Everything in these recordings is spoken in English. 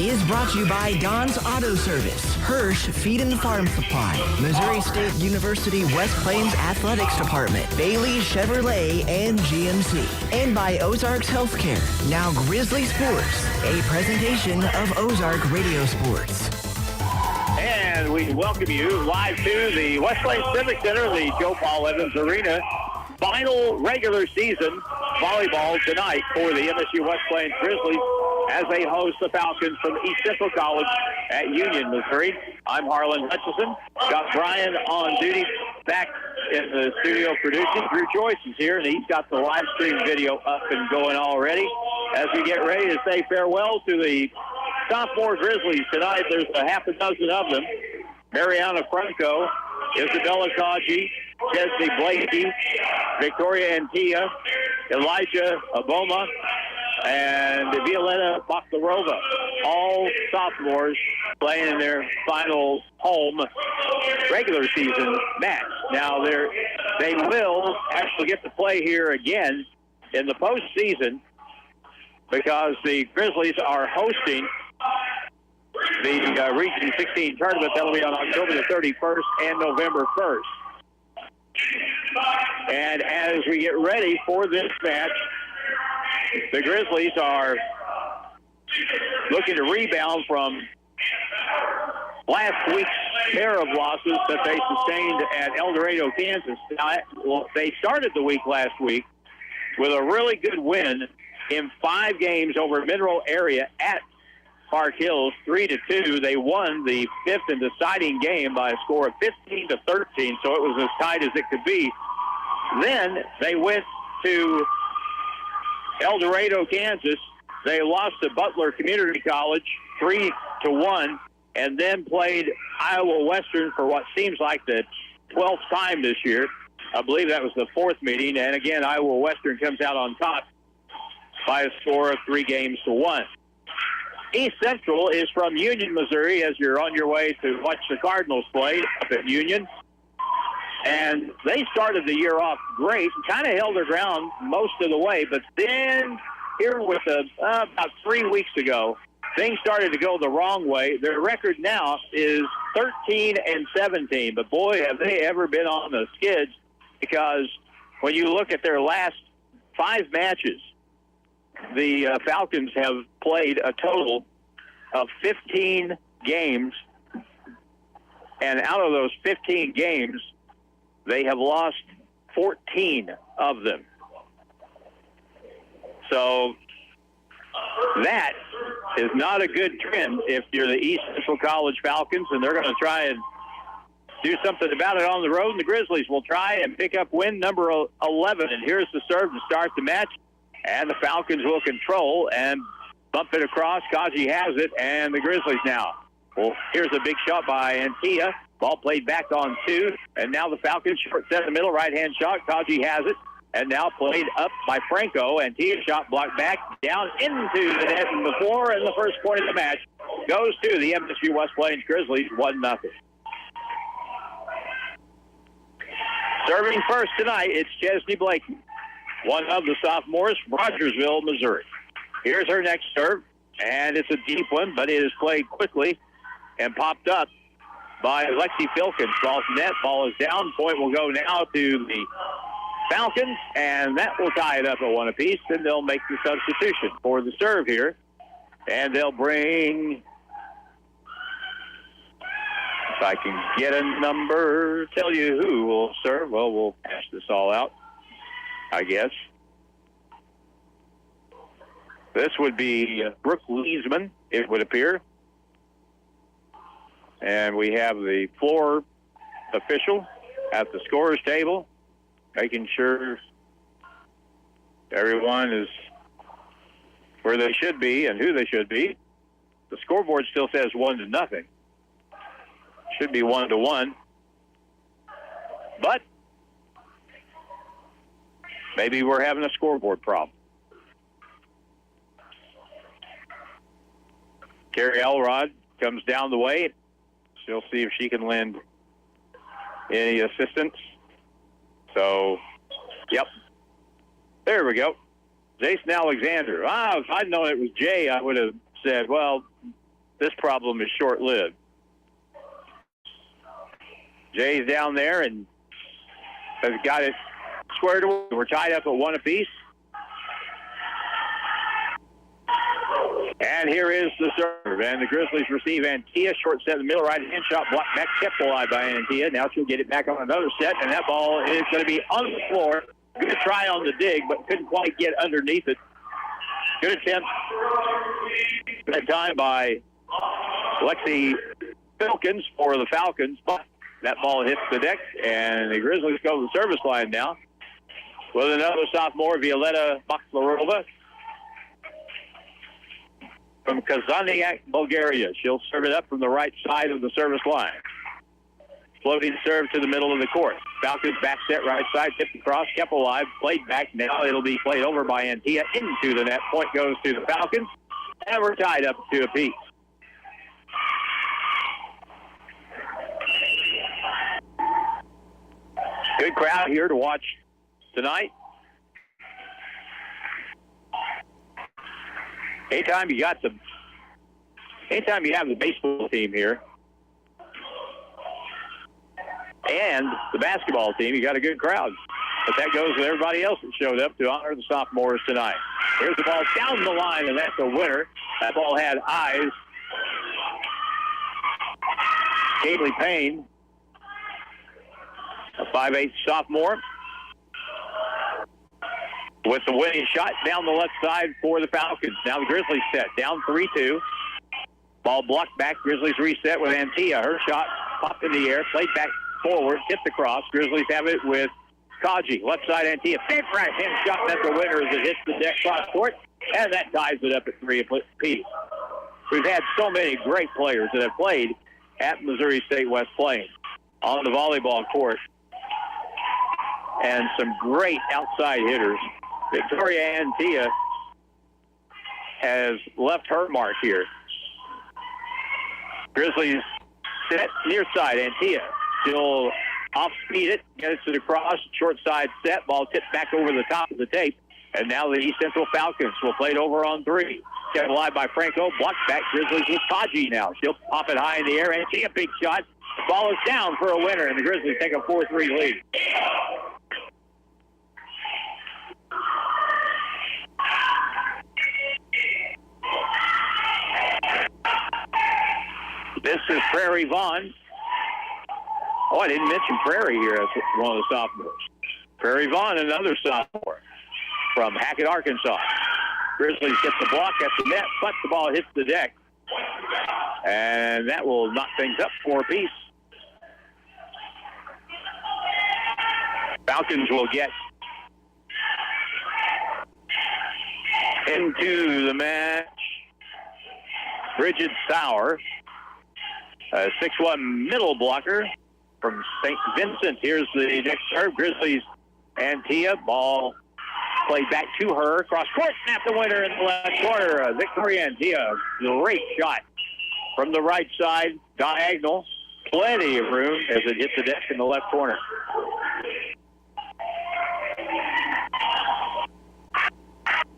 is brought to you by Don's Auto Service, Hirsch Feed and Farm Supply, Missouri State University West Plains Athletics Department, Bailey Chevrolet and GMC, and by Ozarks Healthcare. Now Grizzly Sports, a presentation of Ozark Radio Sports. And we welcome you live to the West Plains Civic Center, the Joe Paul Evans Arena. Final regular season volleyball tonight for the MSU West Plains Grizzlies as they host the Falcons from East Central College at Union, Missouri. I'm Harlan Hutchison. Got Brian on duty back in the studio producing. Drew Joyce is here, and he's got the live stream video up and going already. As we get ready to say farewell to the sophomore Grizzlies tonight, there's a half a dozen of them. Mariana Franco, Isabella Kaji, Chesney Blakey, Victoria Antia, Elijah Aboma, and Violetta Bakhlarova, all sophomores playing in their final home regular season match. Now, they will actually get to play here again in the postseason because the Grizzlies are hosting the Region 16 tournament. That'll be on October the 31st and November 1st. And as we get ready for this match, the Grizzlies are looking to rebound from last week's pair of losses that they sustained at El Dorado, Kansas. Now, they started the week last week with a really good win in 5 games over Mineral Area at Park Hills, 3-2. They won the 5th and deciding game by a score of 15-13, so it was as tight as it could be. Then they went to El Dorado, Kansas. They lost to Butler Community College 3-1, and then played Iowa Western for what seems like the 12th time this year. I believe that was the 4th meeting, and again, Iowa Western comes out on top by a score of 3-1. East Central is from Union, Missouri, as you're on your way to watch the Cardinals play up at Union. And they started the year off great, kind of held their ground most of the way, but then here with about 3 weeks ago, things started to go the wrong way. Their record now is 13-17, but boy, have they ever been on the skids, because when you look at their last 5 matches, the Falcons have played a total of 15 games, and out of those 15 games, they have lost 14 of them. So that is not a good trend if you're the East Central College Falcons, and they're going to try and do something about it on the road, and the Grizzlies will try and pick up win number 11. And here's the serve to start the match. And the Falcons will control and bump it across. Kaji has it, and the Grizzlies now. Well, here's a big shot by Antia. Ball played back on 2, and now the Falcons short set in the middle, right-hand shot. Kaji has it, and now played up by Franco. Antia shot blocked back down into the net, and the floor, and the first point of the match goes to the MSU West Plains Grizzlies, 1-0. Serving first tonight, it's Chesney Blakey, one of the sophomores from Rogersville, Missouri. Here's her next serve, and it's a deep one, but it is played quickly and popped up by Lexi Filkins. Cross net, ball is down. Point will go now to the Falcons, and that will tie it up at 1 apiece, and they'll make the substitution for the serve here. And they'll bring, if I can get a number, tell you who will serve. Well, we'll hash this all out, I guess. This would be Brooke Leesman, it would appear. And we have the floor official at the scorer's table, making sure everyone is where they should be and who they should be. The scoreboard still says 1-0. Should be 1-1. But maybe we're having a scoreboard problem. Carrie Elrod comes down the way. She'll see if she can lend any assistance. So, yep. There we go. Jason Alexander. If I'd known it was Jay, I would have said, well, this problem is short-lived. Jay's down there and has got it squared away. We're tied up at 1 apiece. And here is the serve. And the Grizzlies receive Antilla. Short set in the middle, right-hand shot blocked back, kept alive by Antilla. Now she'll get it back on another set, and that ball is going to be on the floor. Good try on the dig, but couldn't quite get underneath it. Good attempt that time by Lexi Filkins for the Falcons, but that ball hits the deck, and the Grizzlies go to the service line now with another sophomore, Violeta Bakhlarova from Kazaniak, Bulgaria. She'll serve it up from the right side of the service line. Floating serve to the middle of the court. Falcons back set right side, tipped across, kept alive, played back. Now it'll be played over by Antilla into the net. Point goes to the Falcons, and we're tied up 2 apiece. Good crowd here to watch tonight. Anytime you have the baseball team here and the basketball team, you got a good crowd. But that goes with everybody else that showed up to honor the sophomores tonight. Here's the ball down the line, and that's a winner. That ball had eyes. Kaylee Payne, a 5'8" sophomore, with the winning shot down the left side for the Falcons. Now the Grizzlies set, down 3-2. Ball blocked back. Grizzlies reset with Antilla. Her shot popped in the air, played back forward, tipped across. Grizzlies have it with Kaji. Left side Antilla. Big right-hand shot. That's the winner as it hits the deck cross court. And that ties it up at 3 apiece. We've had so many great players that have played at Missouri State West Plains on the volleyball court. And some great outside hitters. Victoria Antilla has left her mark here. Grizzlies set near side. Antilla still off speed it, gets it across, short side set, ball tipped back over the top of the tape. And now the East Central Falcons will play it over on 3. Kept alive by Franco, blocked back. Grizzlies with Kaji now. She'll pop it high in the air. Antilla, big shot. The ball is down for a winner, and the Grizzlies take a 4-3 lead. This is Prairie Vaughn. Oh, I didn't mention Prairie here as one of the sophomores. Prairie Vaughn, another sophomore from Hackett, Arkansas. Grizzlies get the block at the net, but the ball hits the deck. And that will knock things up 4 apiece. Falcons will get into the match Bridget Sauer, a 6'1" middle blocker from St. Vincent. Here's the next serve. Grizzlies Antilla, ball played back to her. Cross court, snap the winner in the left corner. Victoria Antilla, great shot from the right side, diagonal. Plenty of room as it hits the deck in the left corner.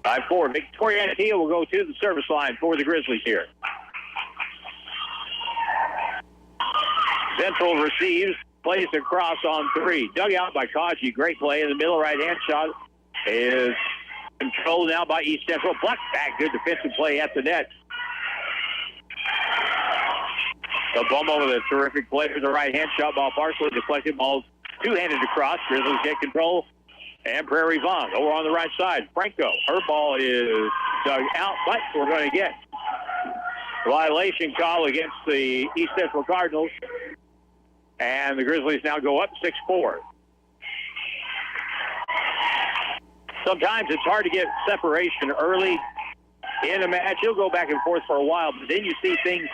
By 4, Victoria Antilla will go to the service line for the Grizzlies here. Central receives, plays across on 3. Dug out by Kaji. Great play in the middle. Right-hand shot is controlled now by East Central. Blocked back. Good defensive play at the net. The Bomo with a terrific play for the right-hand shot. Ball partially deflected. Ball two-handed across. Grizzlies get control. And Prairie Vaughn over on the right side. Franco. Her ball is dug out, but we're going to get a violation call against the East Central Cardinals. And the Grizzlies now go up 6-4. Sometimes it's hard to get separation early in a match. You'll go back and forth for a while, but then you see things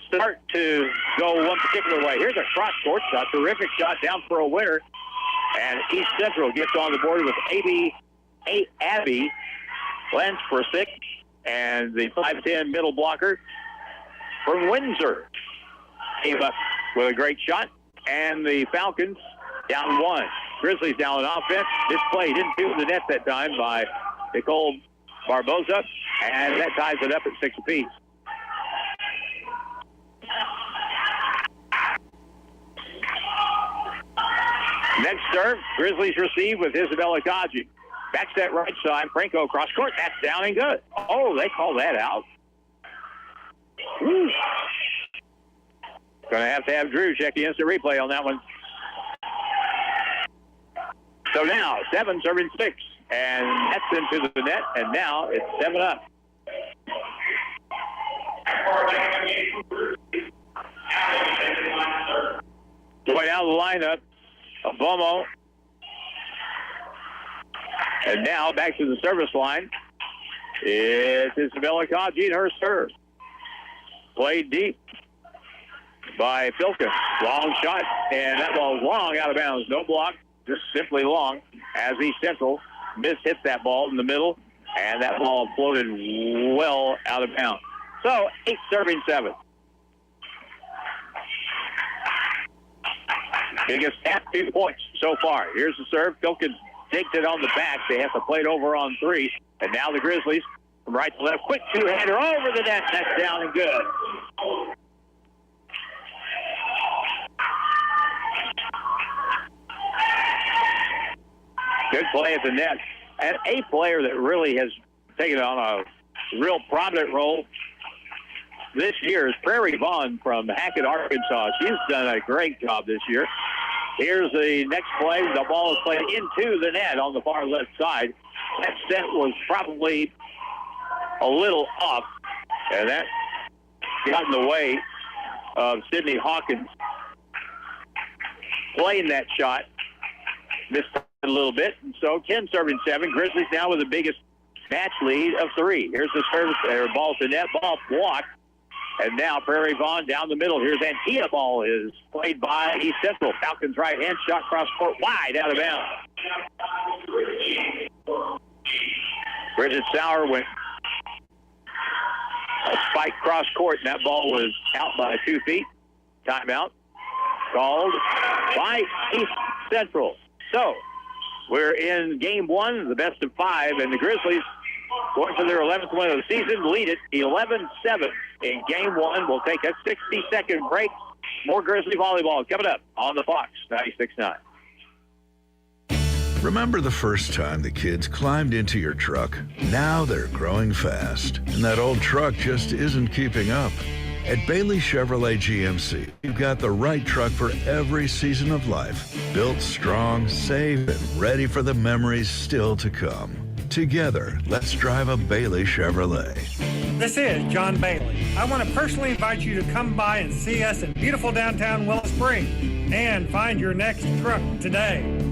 start to go one particular way. Here's a cross-court shot. Terrific shot down for a winner. And East Central gets on the board with Abby Lansprosick and the 5'10" middle blocker from Windsor came up with a great shot. And the Falcons down 1. Grizzlies down on offense. This play didn't do the net that time by Nicole Barboza. And that ties it up at 6 apiece. Next serve, Grizzlies receive with Isabella Kaji. Back to that right side, Franco cross court. That's down and good. Oh, they call that out. Woo. Going to have Drew check the instant replay on that one. So now, 7 serving 6. And that's into the net, and now it's 7 up. Going out of the lineup, Bomo. And now back to the service line. It's Isabella Kaji and her serve. Played deep by Filkin. Long shot, and that ball is long out of bounds. No block, just simply long. As East Central hits that ball in the middle, and that ball floated well out of bounds. So 8 serving 7. Biggest at 2 points so far. Here's the serve. Filkin takes it on the back. They have to play it over on 3. And now the Grizzlies from right to left. Quick two-hander over the net. That's down and good. Good play at the net. And a player that really has taken on a real prominent role this year is Prairie Vaughn from Hackett, Arkansas. She's done a great job this year. Here's the next play. The ball is played into the net on the far left side. That set was probably a little off, and that got in the way of Sydney Hawkins playing that shot. Missed a little bit, and so 10 serving 7. Grizzlies now with the biggest match lead of 3. Here's the service there. Ball to net. Ball blocked. And now Prairie Vaughn down the middle. Here's Antilla. Ball is played by East Central. Falcons right hand shot cross court wide out of bounds. Bridget Sauer went a spike cross court, and that ball was out by 2 feet. Timeout called by East Central. So we're in game 1, the best of 5, and the Grizzlies, going for their 11th win of the season, lead it 11-7 in game 1. We'll take a 60-second break. More Grizzly volleyball coming up on the Fox 96.9. Remember the first time the kids climbed into your truck? Now they're growing fast, and that old truck just isn't keeping up. At Bailey Chevrolet GMC, you've got the right truck for every season of life. Built strong, safe, and ready for the memories still to come. Together, let's drive a Bailey Chevrolet. This is John Bailey. I want to personally invite you to come by and see us in beautiful downtown Willow Springs and find your next truck today.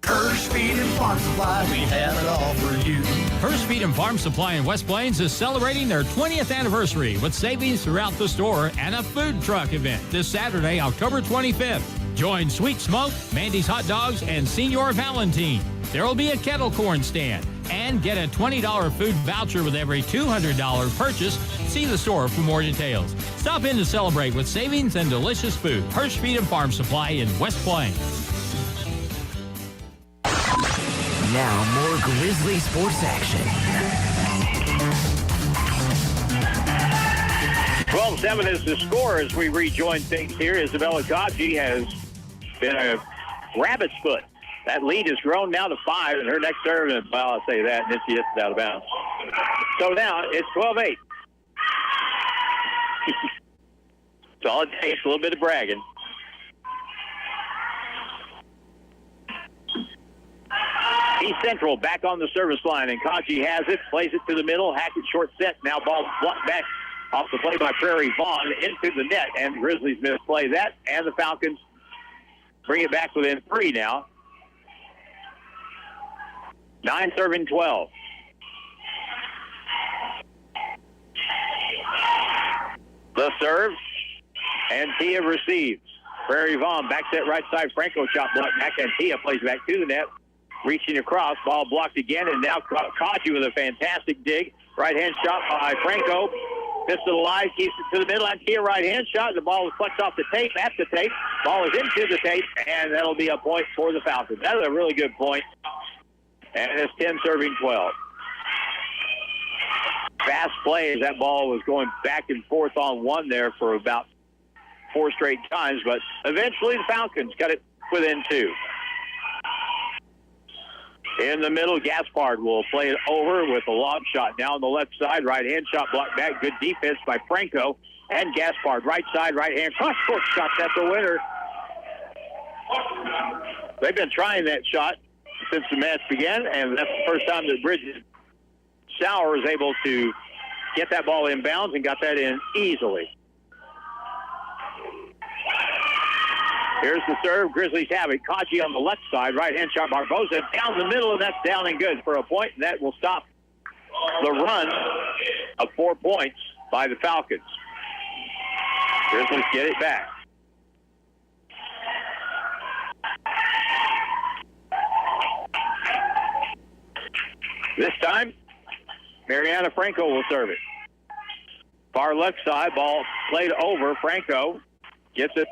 Hirsch Feed and Farm Supply, we have it all for you. Hirsch Feed and Farm Supply in West Plains is celebrating their 20th anniversary with savings throughout the store and a food truck event this Saturday, October 25th. Join Sweet Smoke, Mandy's Hot Dogs, and Senior Valentine. There will be a kettle corn stand and get a $20 food voucher with every $200 purchase. See the store for more details. Stop in to celebrate with savings and delicious food. Hirsch Feed and Farm Supply in West Plains. Now more Grizzly sports action. 12-7 is the score as we rejoin things here. Isabella Kaji has been a rabbit's foot. That lead has grown now to 5, and her next serve, and well, I'll say that, and then she hits it out of bounds. So now it's 12-8. It's all it takes, a little bit of bragging. East Central back on the service line, and Kaji has it, plays it to the middle, Hackett short set. Now ball blocked back off the play by Prairie Vaughn into the net, and the Grizzlies misplay that, and the Falcons bring it back within 3 now. 9 serving 12. The serve, and Tia receives. Prairie Vaughn back to that right side. Franco shot blocked back, and Tia plays back to the net. Reaching across, ball blocked again, and now Kaji with a fantastic dig. Right-hand shot by Franco. Pistol alive, keeps it to the middle. And Tia right-hand shot. The ball reflects off the tape, at the tape. Ball is into the tape, and that'll be a point for the Falcons. That is a really good point. And it's 10 serving 12. Fast play as that ball was going back and forth on one there for about 4 straight times, but eventually the Falcons got it within 2. In the middle, Gaspard will play it over with a lob shot. Now on the left side, right-hand shot blocked back. Good defense by Franco. And Gaspard, right side, right-hand cross-court shot. That's a winner. They've been trying that shot since the match began, and that's the first time that Bridget Sauer was able to get that ball in bounds and got that in easily. Here's the serve. Grizzlies have it. Kaji on the left side. Right-hand shot. Barbosa down the middle, and that's down and good for a point. And that will stop the run of 4 points by the Falcons. Grizzlies get it back. This time, Mariana Franco will serve it. Far left side, ball played over. Franco gets it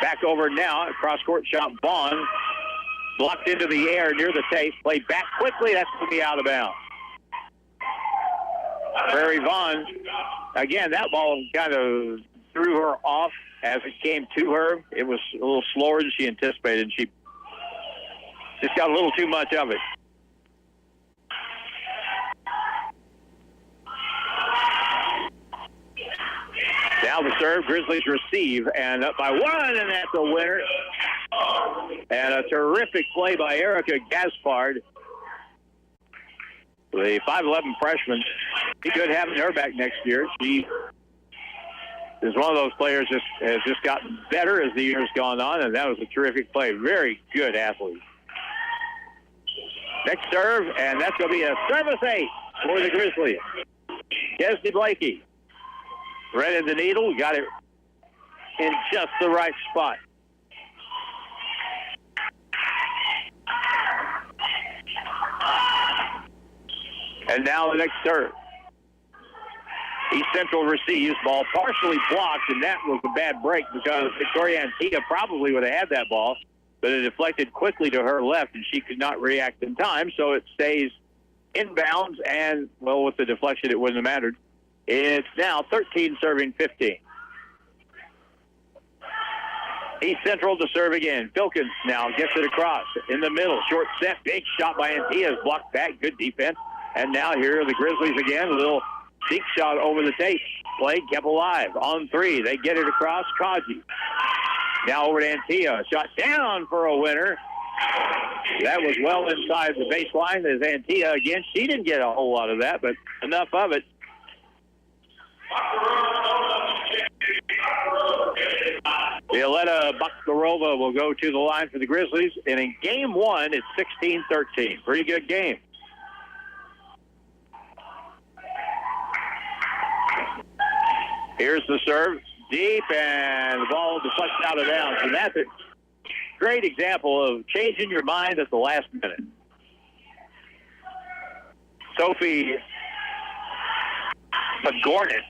back over now. Cross-court shot, Vaughn. Blocked into the air near the tape. Played back quickly. That's going to be out of bounds. Prairie Vaughn, again, that ball kind of threw her off as it came to her. It was a little slower than she anticipated, and she just got a little too much of it. Now the serve, Grizzlies receive, and up by 1, and that's a winner. And a terrific play by Erica Gaspard. The 5'11 freshman. Be good having her back next year. She is one of those players has just gotten better as the year's gone on, and that was a terrific play. Very good athlete. Next serve, and that's going to be a service ace for the Grizzlies. Kesney Blakey threaded the needle, got it in just the right spot. And now the next serve. East Central receives, ball partially blocked, and that was a bad break because Victoria Antilla probably would have had that ball, but it deflected quickly to her left, and she could not react in time, so it stays inbounds, and, well, with the deflection, it wouldn't have mattered. It's now 13 serving 15. East Central to serve again. Filkins now gets it across in the middle. Short set, big shot by Antilla, blocked back, good defense. And now here are the Grizzlies again. A little deep shot over the tape. Play kept alive. On 3, they get it across. Kaji. Now over to Antilla. Shot down for a winner. That was well inside the baseline as Antilla again. She didn't get a whole lot of that, but enough of it. Violetta Bakhtarova will go to the line for the Grizzlies. And in game 1, it's 16-13. Pretty good game. Here's the serve. Deep, and the ball deflects out of bounds. And that's a great example of changing your mind at the last minute. Sophie McGornick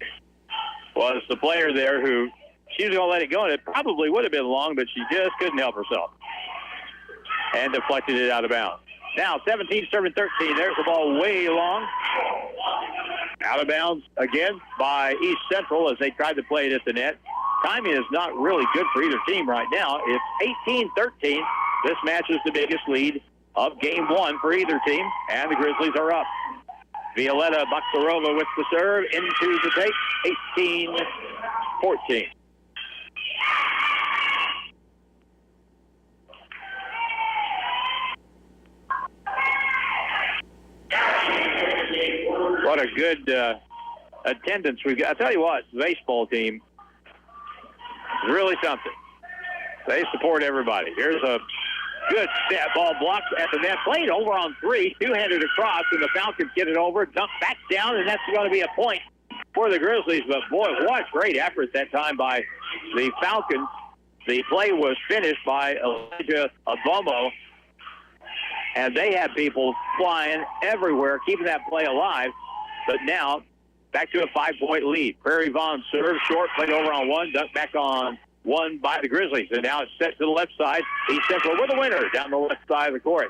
was the player there who she was going to let it go, and it probably would have been long, but she just couldn't help herself and deflected it out of bounds. Now 17 serving 13. There's the ball way long. Out of bounds again by East Central as they tried to play it at the net. Timing is not really good for either team right now. It's 18-13. This match is the biggest lead of game 1 for either team, and the Grizzlies are up. Violetta Bakhtarova with the serve into the tape, 18-14. What a good attendance we've got. I'll tell you what, the baseball team is really something. They support everybody. Here's a good step. Ball blocked at the net. Played over on 3. Two-handed across, and the Falcons get it over. Dump back down, and that's going to be a point for the Grizzlies. But, boy, what great effort that time by the Falcons. The play was finished by Elijah Abomo, and they had people flying everywhere, keeping that play alive. But now, back to a 5-point lead. Prairie Vaughn serves short, played over on 1, dunked back on 1 by the Grizzlies. And now it's set to the left side. East Central with a winner down the left side of the court.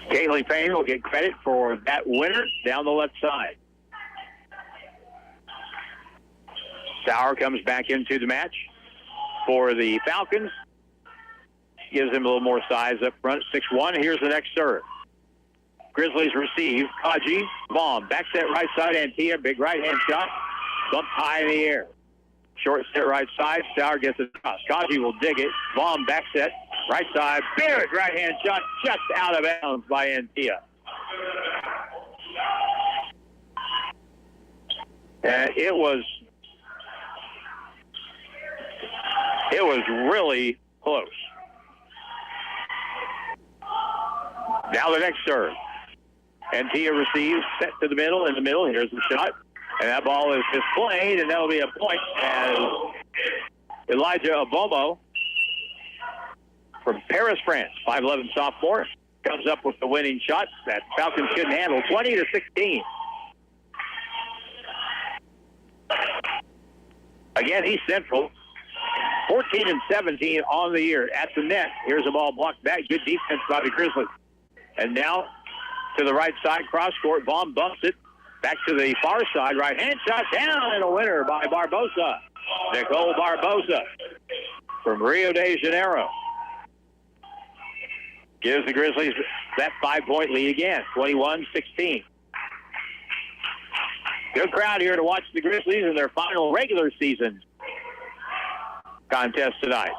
Kaylee Payne will get credit for that winner down the left side. Sauer comes back into the match for the Falcons. Gives him a little more size up front, 6'1". Here's the next serve. Grizzlies receive. Kaji, bomb. Back set right side, Antia. Big right-hand shot. Bumped high in the air. Short set right side. Sauer gets it across. Kaji will dig it. Bomb back set. Right side. Big right-hand shot just out of bounds by Antia. And it was really close. Now the next serve. Antia receives, set to the middle. In the middle, here's the shot. And that ball is displayed, and that'll be a point as Elijah Abomo from Paris, France, 5'11" sophomore, comes up with the winning shot that Falcons couldn't handle, 20-16. Again, East Central, 14-17 on the year at the net. Here's a ball blocked back. Good defense by the Grizzlies. And now to the right side, cross court. Baum bumps it. Back to the far side. Right hand shot down, and a winner by Barbosa. Nicole Barbosa from Rio de Janeiro. Gives the Grizzlies that 5-point lead again, 21-16. Good crowd here to watch the Grizzlies in their final regular season contest tonight.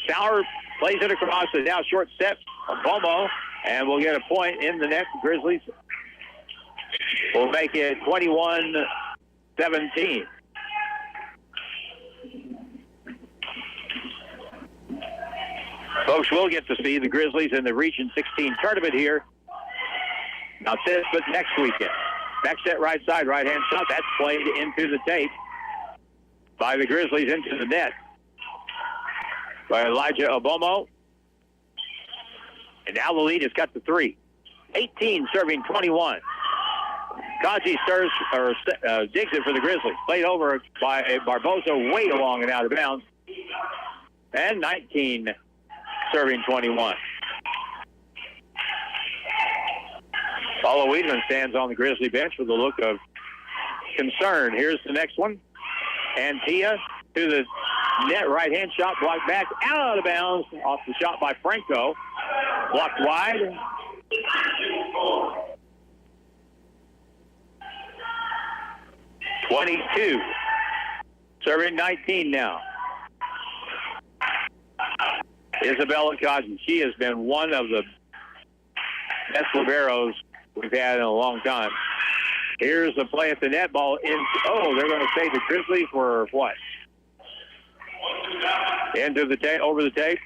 Sauer plays it across, and now short set of Bomo, and we'll get a point in the net. The Grizzlies will make it 21-17. Folks will get to see the Grizzlies in the Region 16 tournament here. Not this, but next weekend. Back set right side, right-hand shot. That's played into the tape by the Grizzlies into the net by Elijah Abomo. And now the lead is cut to 3. 18 serving 21. Kaji serves or digs it for the Grizzlies. Played over by Barbosa, way long and out of bounds. And 19 serving 21. Paula Weedman stands on the Grizzly bench with a look of concern. Here's the next one. Antia to the net, right-hand shot, blocked back, out of bounds, off the shot by Franco. Blocked wide. (22) Serving 19 now. Isabella Kaji. She has been one of the best liberos we've had in a long time. Here's the play at the net. Ball in. Oh, they're going to say the Grizzlies were what? Into the tape, over the tape.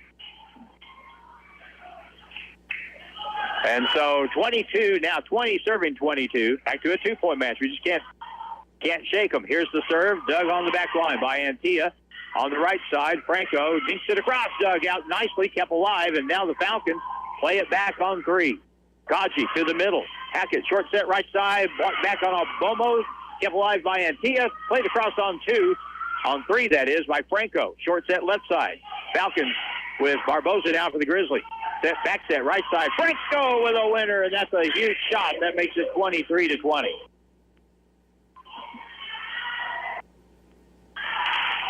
And so 22, now 20 serving 22. Back to a 2-point match. We just can't shake them. Here's the serve. Dug on the back line by Antia. On the right side, Franco dinks it across. Dug out nicely, kept alive. And now the Falcons play it back on 3. Kaji to the middle. Hackett, short set right side. Blocked back on Bomo. Kept alive by Antia. Played across on 2. On 3, that is, by Franco. Short set left side. Falcons with Barbosa down for the Grizzlies. Back set right side. Franco with a winner, and that's a huge shot. That makes it 23-20.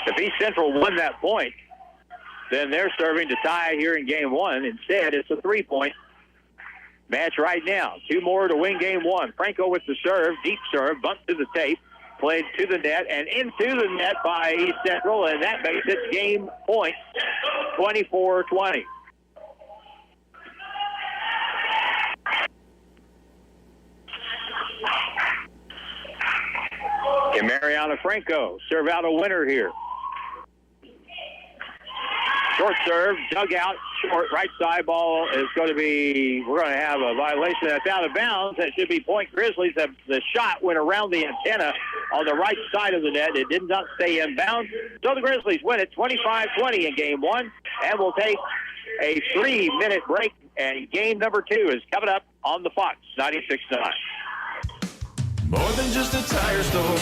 If East Central won that point, then they're serving to tie here in game 1. Instead, it's a 3-point match right now. 2 more to win game 1. Franco with the serve, deep serve, bumped to the tape, played to the net and into the net by East Central, and that makes it game point, 24-20. And Mariana Franco serve out a winner here. Short serve, dug out, short, right side ball is going to be, we're going to have a violation that's out of bounds. That should be point Grizzlies. The shot went around the antenna on the right side of the net. It did not stay in bounds. So the Grizzlies win it 25-20 in game 1, and we'll take a 3-minute break. And game number 2 is coming up on the Fox 96.9. More than just a tire store.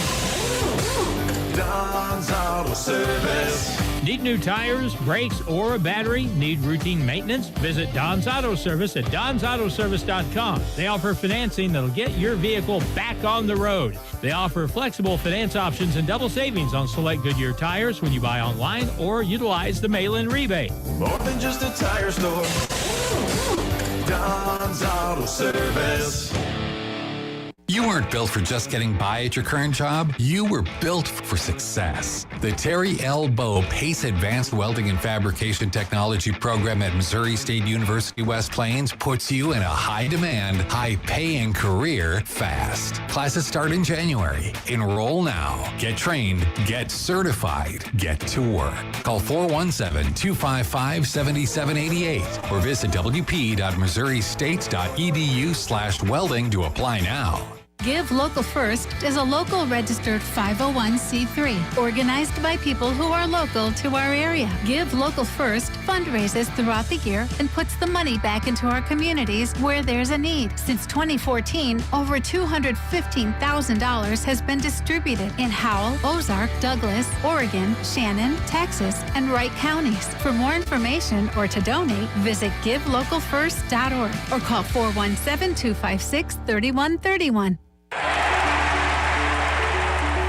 Don's Auto Service. Need new tires, brakes, or a battery? Need routine maintenance? Visit Don's Auto Service at donsautoservice.com. They offer financing that'll get your vehicle back on the road. They offer flexible finance options and double savings on select Goodyear tires when you buy online or utilize the mail-in rebate. More than just a tire store. Don's Auto Service. You weren't built for just getting by at your current job. You were built for success. The Terry L. Bowe PACE Advanced Welding and Fabrication Technology program at Missouri State University West Plains puts you in a high-demand, high-paying career fast. Classes start in January. Enroll now. Get trained. Get certified. Get to work. Call 417-255-7788 or visit wp.missouristates.edu/welding to apply now. Give Local First is a local registered 501c3 organized by people who are local to our area. Give Local First fundraises throughout the year and puts the money back into our communities where there's a need. Since 2014, over $215,000 has been distributed in Howell, Ozark, Douglas, Oregon, Shannon, Texas, and Wright counties. For more information or to donate, visit givelocalfirst.org or call 417-256-3131.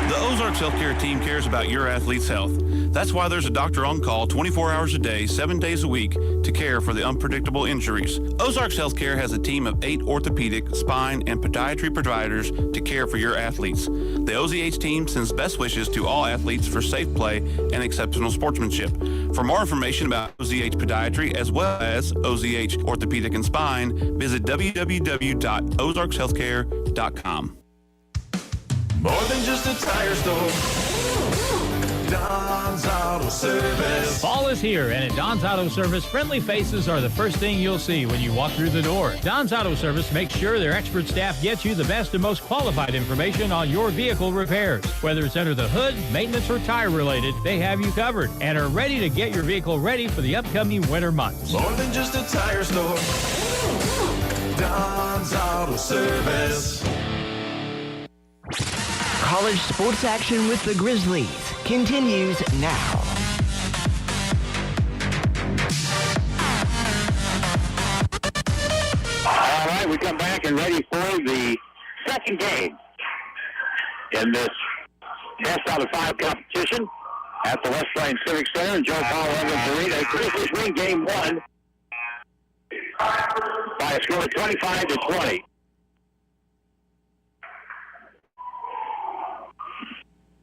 The Ozarks Healthcare team cares about your athlete's health. That's why there's a doctor on call 24 hours a day, 7 days a week to care for the unpredictable injuries. Ozarks Healthcare has a team of 8 orthopedic, spine, and podiatry providers to care for your athletes. The OZH team sends best wishes to all athletes for safe play and exceptional sportsmanship. For more information about OZH Podiatry as well as OZH Orthopedic and Spine, visit www.ozarkshealthcare.com. More than just a tire store. Don's Auto Service. Fall is here, and at Don's Auto Service, friendly faces are the first thing you'll see when you walk through the door. Don's Auto Service makes sure their expert staff gets you the best and most qualified information on your vehicle repairs. Whether it's under the hood, maintenance, or tire related, they have you covered and are ready to get your vehicle ready for the upcoming winter months. More than just a tire store. Don's Auto Service. College sports action with the Grizzlies continues now. All right, we come back and ready for the second game in this best out of 5 competition at the West Plains Civic Center in Joe Paul Evans Arena. Grizzlies win game 1 by a score of 25-20.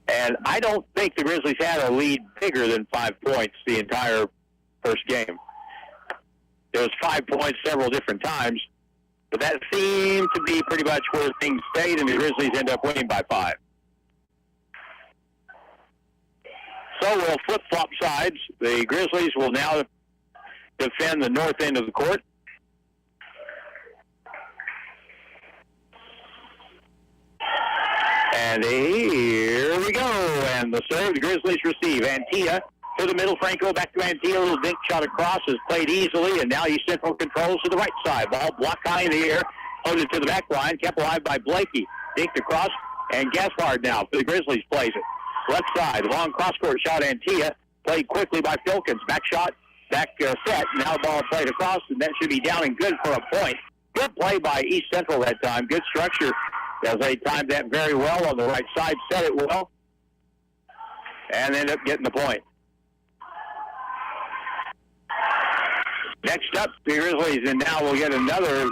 And I don't think the Grizzlies had a lead bigger than 5 points the entire first game. There was 5 points several different times, but that seemed to be pretty much where things stayed, and the Grizzlies end up winning by 5. So we'll flip-flop sides. The Grizzlies will now defend the north end of the court. And here we go. And the serve, the Grizzlies receive. Antilla to the middle. Franco back to Antilla. A little dink shot across is played easily. And now East Central controls to the right side. Ball blocked high in the air. Loaded to the back line. Kept alive by Blakey. Dinked across. And Gaspard now for the Grizzlies plays it. Left side. Long cross-court shot. Antilla played quickly by Filkins. Back shot. Back set. Now the ball played across. And that should be down and good for a point. Good play by East Central that time. Good structure. As they timed that very well on the right side, set it well, and ended up getting the point. Next up, the Grizzlies, and now we'll get another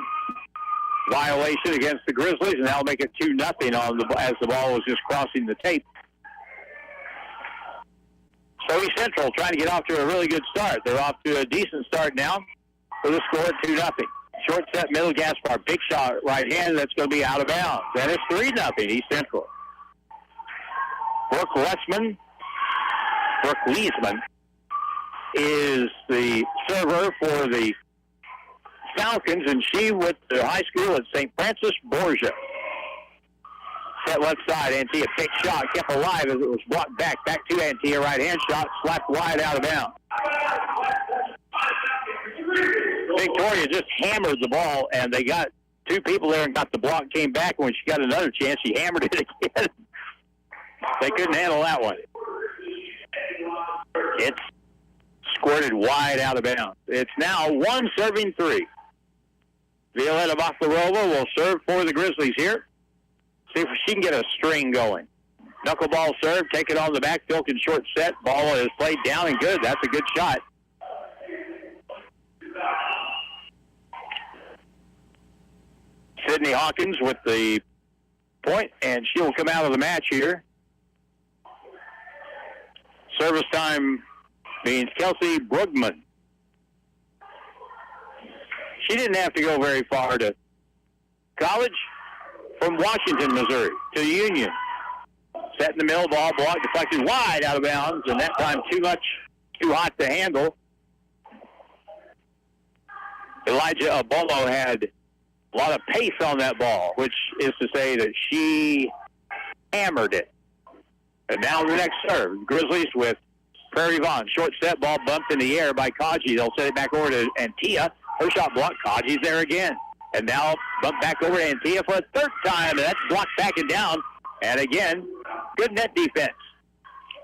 violation against the Grizzlies, and that'll make it 2-0 as the ball was just crossing the tape. So East Central trying to get off to a really good start. They're off to a decent start now for the score at 2-0. Short set, middle, Gaspar. Big shot, right hand. That's going to be out of bounds. And it's 3-0 East Central. Brooke Leesman is the server for the Falcons, and she went to high school at St. Francis Borgia. Set left side, Antilla. Big shot, kept alive as it was blocked back. Back to Antilla, right hand shot, slapped wide out of bounds. Victoria just hammered the ball, and they got 2 people there and got the block, came back. When she got another chance, she hammered it again. They they couldn't handle that one. It's squirted wide out of bounds. It's now 1-3. Violetta Baklarova will serve for the Grizzlies here. See if she can get a string going. Knuckleball serve, take it on the back, Filkin short set. Ball is played down and good. That's a good shot. Sydney Hawkins with the point, and she'll come out of the match here. Service time means Kelsey Brugman. She didn't have to go very far to college. From Washington, Missouri, to Union. Set in the middle, ball blocked, deflected wide out of bounds, and that time too hot to handle. Elijah Abolo had a lot of pace on that ball, which is to say that she hammered it. And now the next serve. Grizzlies with Prairie Vaughn. Short set, ball bumped in the air by Kaji. They'll set it back over to Antia. Her shot blocked. Kaji's there again. And now bump back over to Antia for a third time, and that's blocked back and down. And again, good net defense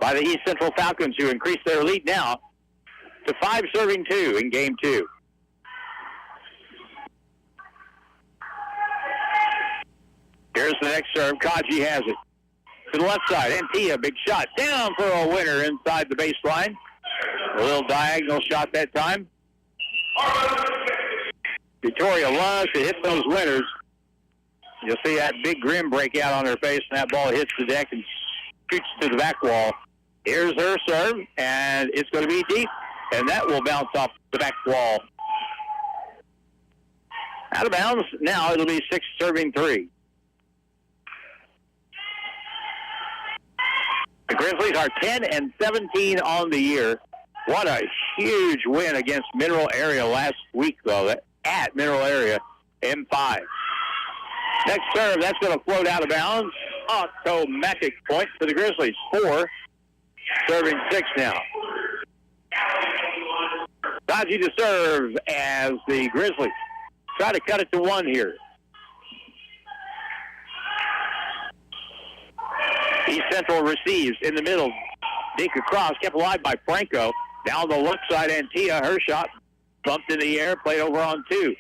by the East Central Falcons, who increase their lead now to 5-2 in game 2. Here's the next serve. Kaji has it to the left side. Antia, big shot down for a winner inside the baseline. A little diagonal shot that time. Victoria loves to hit those winners. You'll see that big grin break out on her face, and that ball hits the deck and shoots to the back wall. Here's her serve, and it's going to be deep, and that will bounce off the back wall. Out of bounds. Now it'll be 6-3. The Grizzlies are 10-17 on the year. What a huge win against Mineral Area last week, though. At Mineral Area, M5. Next serve, that's going to float out of bounds. Automatic point for the Grizzlies. 4-6 now. Kaji to serve as the Grizzlies try to cut it to 1 here. East Central receives in the middle. Dink across, kept alive by Franco. Down the left side, Antia, her shot bumped in the air, played over on 2.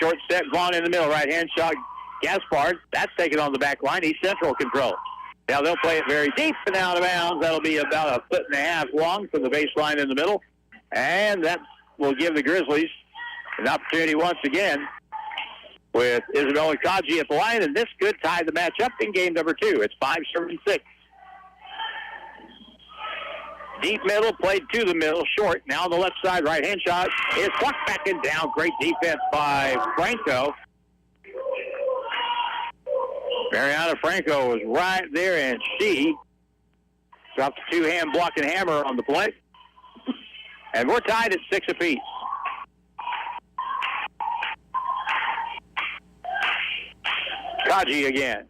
Short set, Vaughn in the middle, right-hand shot, Gaspard. That's taken on the back line. East Central control. Now they'll play it very deep and out of bounds. That'll be about 1.5 feet long from the baseline in the middle. And that will give the Grizzlies an opportunity once again with Isabella Kaji at the line, and this could tie the match up in game number 2. It's 5-6. Deep middle, played to the middle, short. Now on the left side, right-hand shot is plucked back and down. Great defense by Franco. Mariana Franco was right there, and she dropped a 2-hand block and hammer on the play. And we're tied at 6 apiece. Kaji again.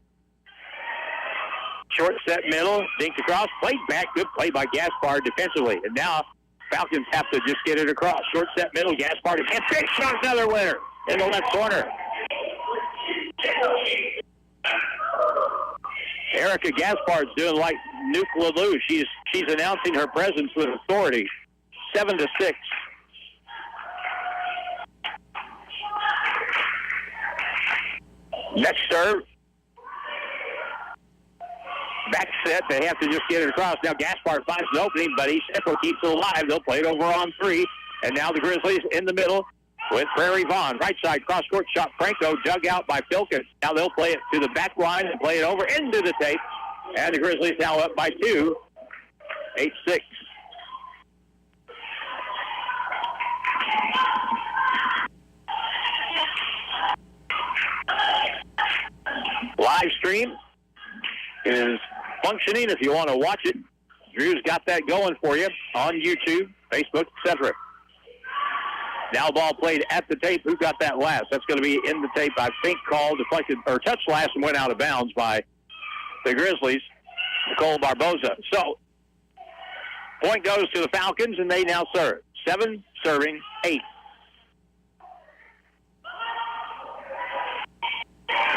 Short set middle, dinked across, played back, good play by Gaspard defensively. And now Falcons have to just get it across. Short set middle, Gaspard again. Big shot, another winner in the left corner. Erica Gaspard's doing like Nuke LaLue. She's announcing her presence with authority. 7-6. Next serve. Back set. They have to just get it across. Now Gaspard finds an opening, but East Central keeps it alive. They'll play it over on 3. And now the Grizzlies in the middle with Prairie Vaughn. Right side cross-court shot. Franco dug out by Filkins. Now they'll play it to the back line and play it over into the tape. And the Grizzlies now up by 2. 8-6. Live stream is functioning if you want to watch it. Drew's got that going for you on YouTube, Facebook, etc. Now ball played at the tape. Who got that last? That's going to be in the tape, I think, called, deflected, or touched last and went out of bounds by the Grizzlies, Nicole Barboza. So, point goes to the Falcons, and they now serve. 7 serving 8.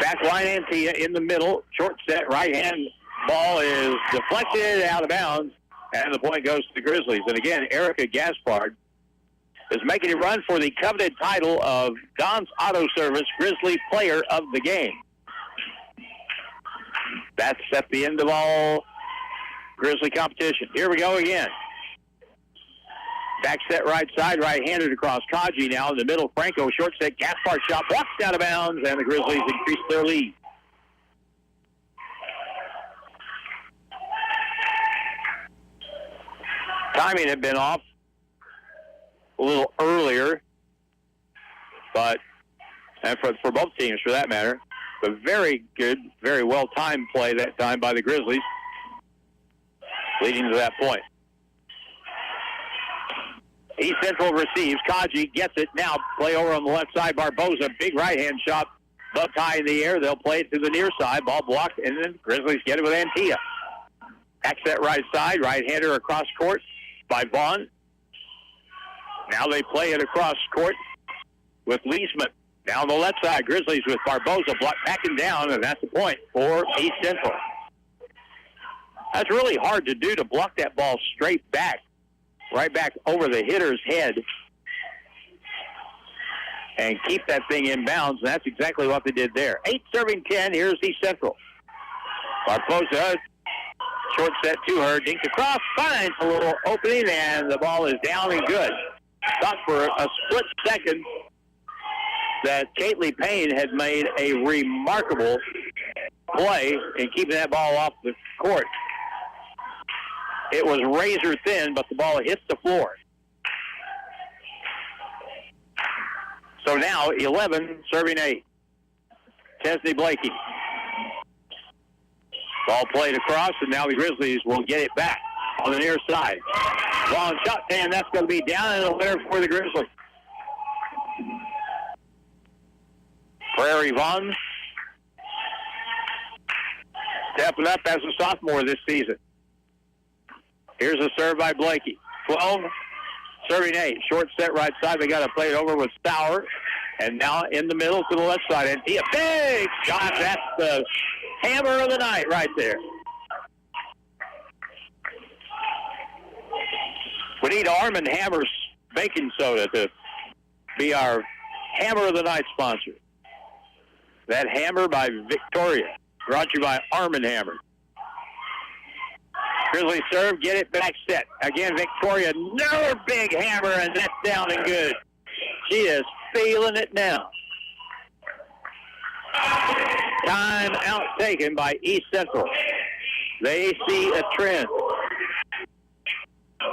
Back line Antia in the middle. Short set, right hand Ball is deflected out of bounds, and the point goes to the Grizzlies. And again, Erica Gaspard is making a run for the coveted title of Don's Auto Service Grizzly Player of the Game. That's at the end of all Grizzly competition. Here we go again. Back set right side, right-handed across Kaji now in the middle. Franco, short set, Gaspard shot, walks out of bounds, and the Grizzlies increase their lead. Timing had been off a little earlier, but, and for both teams for that matter, but very good, very well-timed play that time by the Grizzlies, leading to that point. East Central receives. Kaji gets it. Now play over on the left side. Barboza, big right-hand shot, buck high in the air. They'll play it to the near side. Ball blocked, and then Grizzlies get it with Antilla. Back set right side. Right-hander across court by Vaughn. Now they play it across court with Leesman. Now on the left side, Grizzlies with Barboza backing down, and that's the point for East Central. That's really hard to do, to block that ball straight back, right back over the hitter's head, and keep that thing in bounds, and that's exactly what they did there. 8 serving 10, here's East Central. Barboza, short set to her, dinked across, finds a little opening, and the ball is down and good. Thought for a split second that Caitlin Payne had made a remarkable play in keeping that ball off the court. It was razor thin, but the ball hits the floor. So now 11 serving 8. Chesney Blakey. Ball played across, and now the Grizzlies will get it back on the near side. Long shot, and that's going to be down and a winner for the Grizzlies. Prairie Vaughn stepping up as a sophomore this season. Here's a serve by Blakey. 12, serving 8. Short set right side. They got to play it over with Sauer. And now in the middle to the left side. And a big shot. That's the hammer of the night right there. We need Arm & Hammer's baking soda to be our hammer of the night sponsor. That hammer by Victoria. Brought to you by Arm & Hammer. Grizzlies serve, get it back set. Again, Victoria, another big hammer, and that's down and good. She is feeling it now. Time out taken by East Central. They see a trend.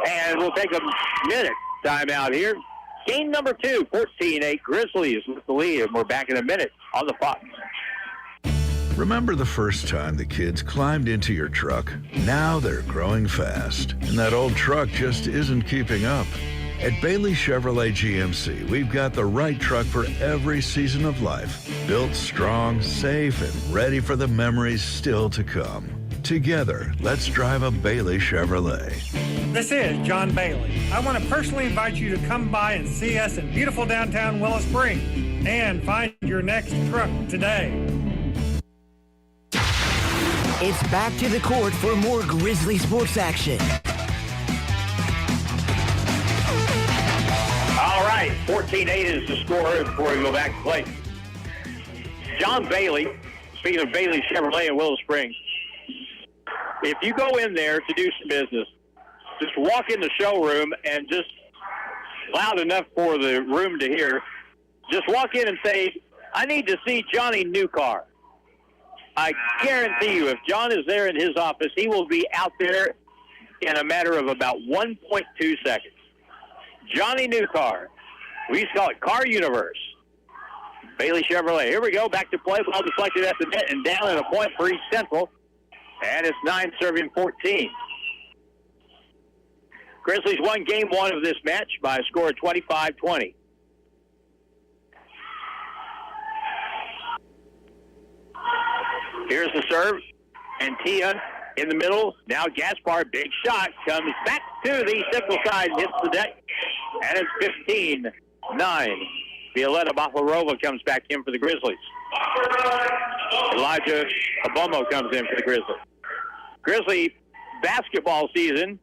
And we'll take a minute timeout here. Game number 2, 14-8, Grizzlies with the lead, and we're back in a minute on the Fox. Remember the first time the kids climbed into your truck? Now they're growing fast, and that old truck just isn't keeping up. At Bailey Chevrolet GMC, we've got the right truck for every season of life. Built strong, safe, and ready for the memories still to come. Together, let's drive a Bailey Chevrolet. This is John Bailey. I want to personally invite you to come by and see us in beautiful downtown Willow Springs and find your next truck today. It's back to the court for more Grizzly sports action. All right, 14-8 is the score before we go back to play. John Bailey, speaking of Bailey Chevrolet in Willow Springs, if you go in there to do some business, just walk in the showroom and just loud enough for the room to hear, just walk in and say, I need to see Johnny Newcar. I guarantee you, if John is there in his office, he will be out there in a matter of about 1.2 seconds. Johnny Newcar. We used to call it Car Universe. Bailey Chevrolet. Here we go. Back to play. Ball deflected at the net and down at a point for East Central. And it's 9 serving 14. Grizzlies won game 1 of this match by a score of 25-20. Here's the serve. Antilla in the middle. Now Gaspard, big shot, comes back to the central side, hits the deck, and it's 15-9. Violetta Baflarova comes back in for the Grizzlies. Elijah Abomo comes in for the Grizzlies. Grizzly basketball season,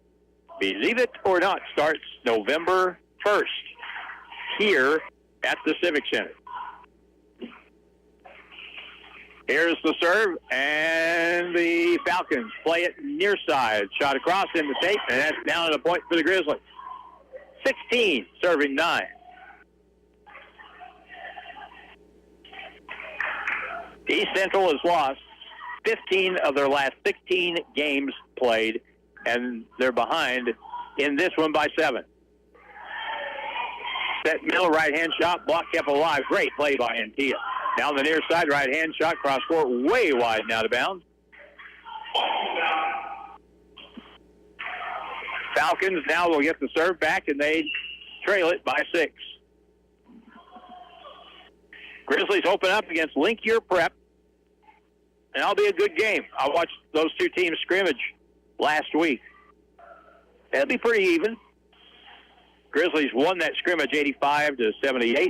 believe it or not, starts November 1st here at the Civic Center. Here's the serve, and the Falcons play it near side. Shot across in the tape, and that's down at a point for the Grizzlies. 16, serving 9. East Central has lost 15 of their last 16 games played, and they're behind in this one by 7. Set middle right-hand shot, block kept alive. Great play by Antioch. Down the near side, right-hand shot, cross court, way wide and out of bounds. Falcons now will get the serve back, and they trail it by 6. Grizzlies open up against Linkier Prep, and that'll be a good game. I watched those two teams scrimmage last week. It'll be pretty even. Grizzlies won that scrimmage 85-78.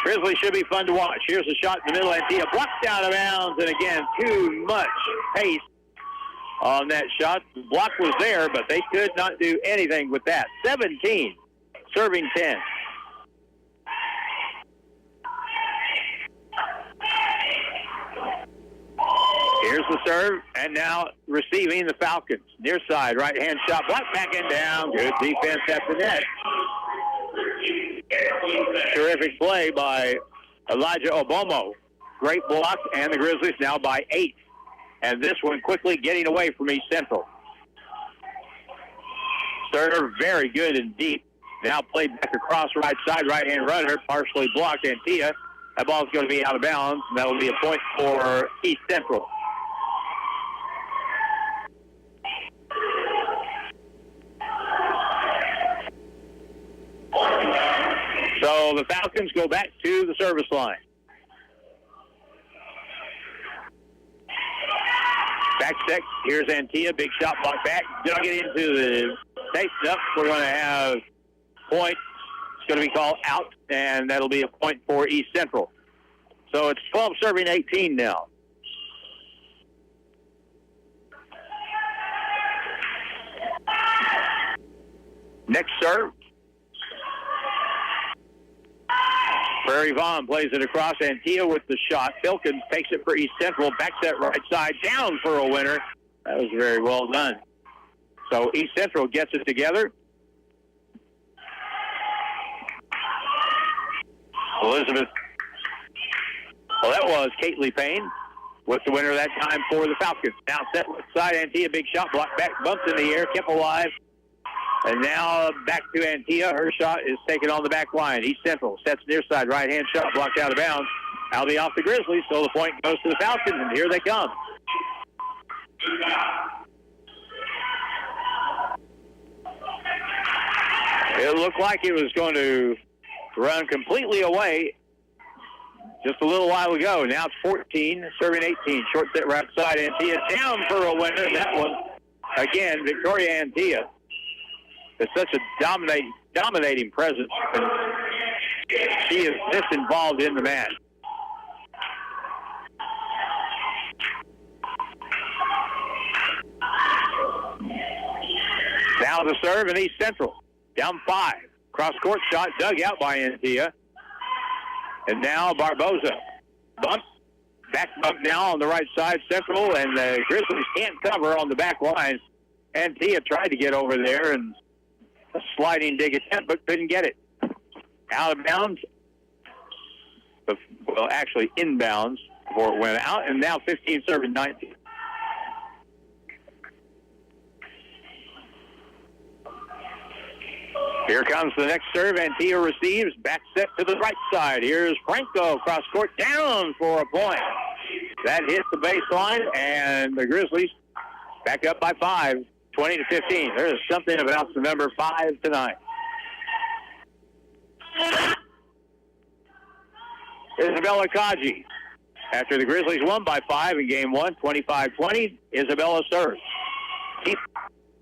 Grizzlies should be fun to watch. Here's a shot in the middle. Antioch blocked out of bounds, and again, too much pace on that shot. The block was there, but they could not do anything with that. 17, serving 10. Here's the serve, and now receiving the Falcons. Near side, right-hand shot, block back and down. Good defense at the net. Terrific play by Elijah Obomo. Great block, and the Grizzlies now by 8. And this one quickly getting away from East Central. Serve very good and deep. Now played back across right side, right-hand runner, partially blocked Antioch. That ball's going to be out of bounds, and that will be a point for East Central. So the Falcons go back to the service line. Back set. Here's Antioch. Big shot block back. Dug it into the tape. Up. We're going to have point. It's going to be called out, and that'll be a point for East Central. So it's 12 serving 18 now. Next serve. Prairie Vaughn plays it across. Antioch with the shot. Filkins takes it for East Central. Backs that right side down for a winner. That was very well done. So East Central gets it together. Elizabeth. Well, that was Caitley Payne with the winner that time for the Falcons. Now set left side. Antioch, big shot. Blocked back. Bumps in the air. Kept alive. And now back to Antioch. Her shot is taken on the back line. East Central sets near side. Right-hand shot blocked out of bounds. That'll be off the Grizzlies, so the point goes to the Falcons, and here they come. It looked like it was going to run completely away just a little while ago. Now it's 14, serving 18. Short set right side. Antioch down for a winner. That one, again, Victoria Antioch. It's such a dominating presence. And she is this involved in the match. Now the serve in East Central. Down 5. Cross-court shot dug out by Antioch. And now Barboza. Bump. Back bump now on the right side. Central, and the Grizzlies can't cover on the back line. Antioch tried to get over there, and a sliding dig attempt, but couldn't get it. Out of bounds. Well, actually inbounds before it went out, and now 15 serving 19. Here comes the next serve. Antioch receives. Back set to the right side. Here's Franco cross court down for a point. That hit the baseline, and the Grizzlies back up by 5. 20-15. There is something about the number 5 tonight. Isabella Kaji. After the Grizzlies won by 5 in game 1, 25-20, Isabella serves.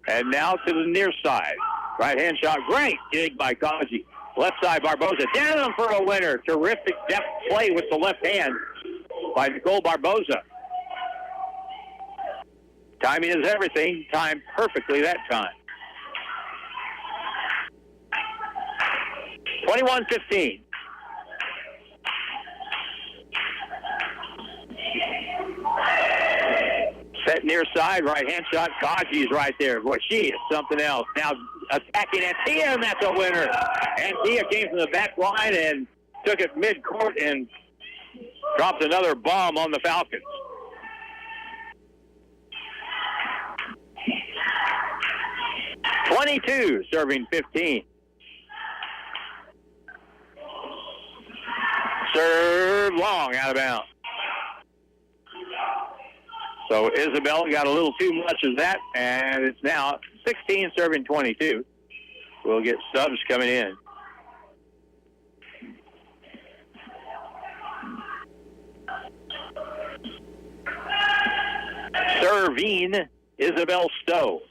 And now to the near side. Right-hand shot. Great dig by Kaji. Left side, Barboza down for a winner. Terrific depth play with the left hand by Nicole Barboza. Timing is everything. Timed perfectly that time. 21-15. Set near side, right-hand shot. Kaji's right there. Boy, she is something else. Now attacking Antia, and that's a winner. Antia came from the back line and took it mid-court and dropped another bomb on the Falcons. .22, serving 15. Serve long, out of bounds. So Isabella got a little too much of that, and it's now 16 serving 22. We'll get subs coming in. Serving Isabel Stowe,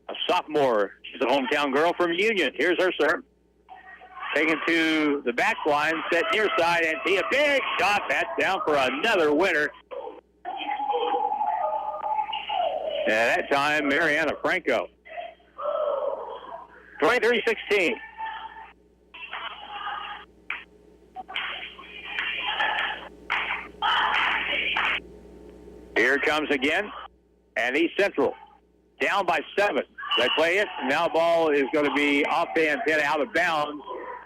a sophomore. She's a hometown girl from Union. Here's her serve. Taken to the back line, set near side, and see a big shot. That's down for another winner. And that time, Mariana Franco. 23-16. Here it comes again. And East Central down by 7. They play it. And now the ball is going to be off the antenna, out of bounds.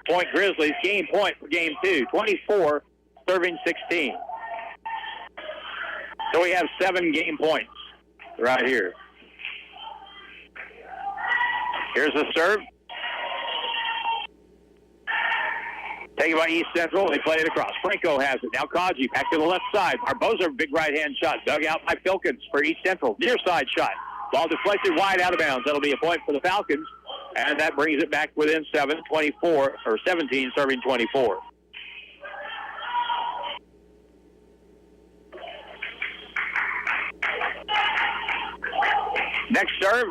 Point Grizzlies. Game point for game 2. 24, serving 16. So we have 7 game points right here. Here's the serve. Taken by East Central. They play it across. Franco has it. Now Kaji back to the left side. Barboza, big right-hand shot. Dug out by Filkins for East Central. Near side shot. Ball deflected wide, out of bounds. That'll be a point for the Falcons. And that brings it back within 7, 24, or 17, serving 24. Next serve.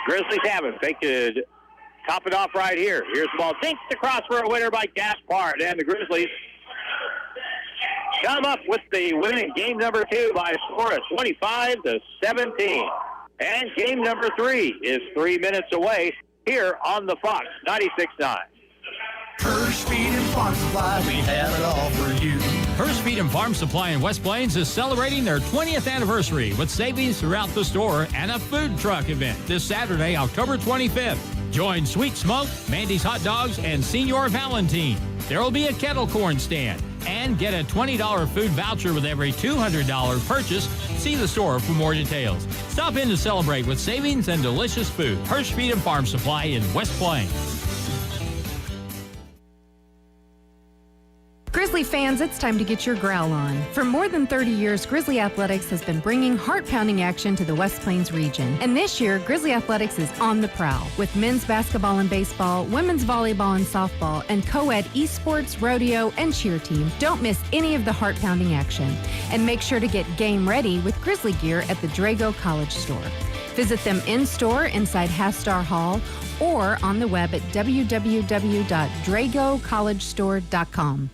Grizzlies have it. They could top it off right here. Here's the ball. Dinks across for a winner by Gaspard. And the Grizzlies come up with the win in game number 2 by a score of 25-17. And game number 3 is 3 minutes away here on the Fox 96.9. Hirsch Feed and Farm Supply, we have it all for you. Hirsch Feed and Farm Supply in West Plains is celebrating their 20th anniversary with savings throughout the store and a food truck event this Saturday, October 25th. Join Sweet Smoke, Mandy's Hot Dogs, and Senior Valentine. There will be a kettle corn stand and get a $20 food voucher with every $200 purchase. See the store for more details. Stop in to celebrate with savings and delicious food. Hirsch Feed and Farm Supply in West Plains. Grizzly fans, it's time to get your growl on. For more than 30 years, Grizzly Athletics has been bringing heart-pounding action to the West Plains region. And this year, Grizzly Athletics is on the prowl with men's basketball and baseball, women's volleyball and softball, and co-ed esports, rodeo, and cheer team. Don't miss any of the heart-pounding action. And make sure to get game ready with Grizzly gear at the Drago College Store. Visit them in-store inside Hastar Hall or on the web at www.dragocollegestore.com.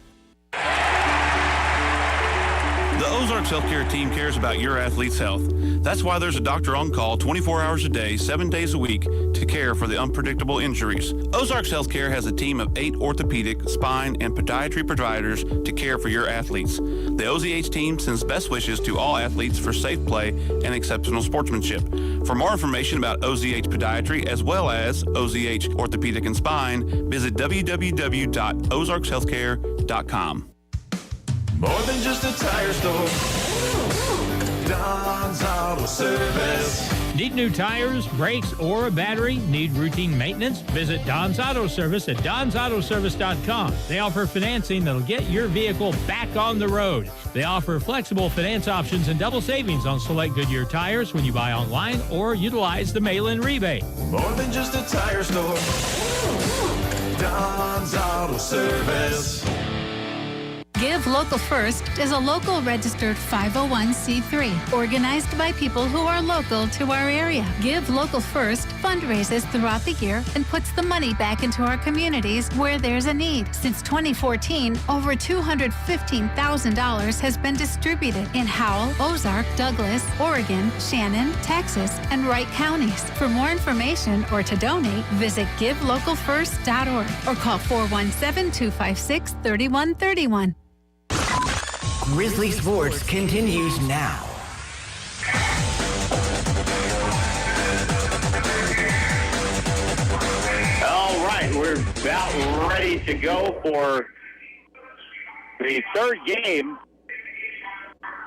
The Ozarks Healthcare team cares about your athlete's health. That's why there's a doctor on call 24 hours a day, 7 days a week to care for the unpredictable injuries. Ozarks Healthcare has a team of 8 orthopedic, spine, and podiatry providers to care for your athletes. The OZH team sends best wishes to all athletes for safe play and exceptional sportsmanship. For more information about OZH Podiatry as well as OZH Orthopedic and Spine, visit www.ozarkshealthcare.com. More than just a tire store. Don's Auto Service. Need new tires, brakes, or a battery? Need routine maintenance? Visit Don's Auto Service at donsautoservice.com. They offer financing that'll get your vehicle back on the road. They offer flexible finance options and double savings on select Goodyear tires when you buy online or utilize the mail-in rebate. More than just a tire store. Don's Auto Service. Give Local First is a local registered 501c3 organized by people who are local to our area. Give Local First fundraises throughout the year and puts the money back into our communities where there's a need. Since 2014, over $215,000 has been distributed in Howell, Ozark, Douglas, Oregon, Shannon, Texas, and Wright counties. For more information or to donate, visit givelocalfirst.org or call 417-256-3131. Grizzly Sports continues now. All right, we're about ready to go for the third game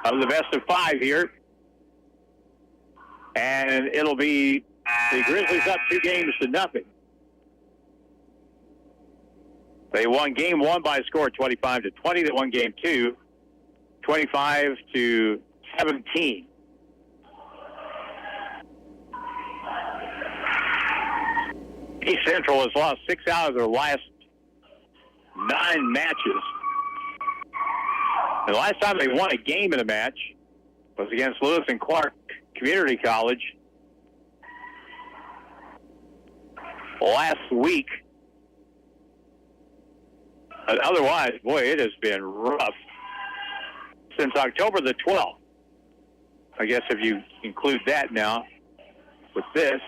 of the best of 5 here. And it'll be the Grizzlies up 2-0. They won game 1 by a score of 25-20. They won game 2, 25-17. East Central has lost 6 out of their last 9 matches. The last time they won a game in a match was against Lewis and Clark Community College last week. Otherwise, boy, it has been rough since October the 12th. I guess if you include that now with this,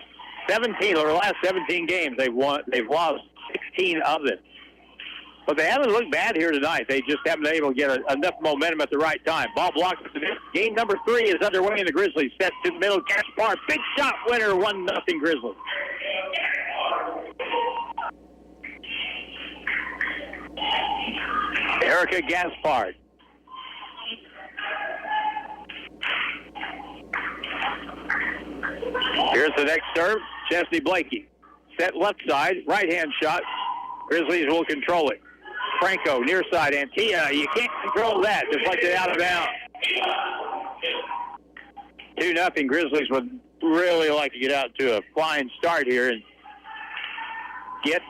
17 over the last 17 games they've lost 16 of them. But they haven't looked bad here tonight. They just haven't been able to get enough momentum at the right time. Ball blocked. Game number 3 is underway in the Grizzlies. Set to the middle. Gaspar, big shot winner, 1-0 Grizzlies. Erica Gaspard. Here's the next serve. Chesney Blakey. Set left side. Right-hand shot. Grizzlies will control it. Franco, near side. Antilla. You can't control that. Deflected out of bounds. 2-0. Grizzlies would really like to get out to a flying start here and get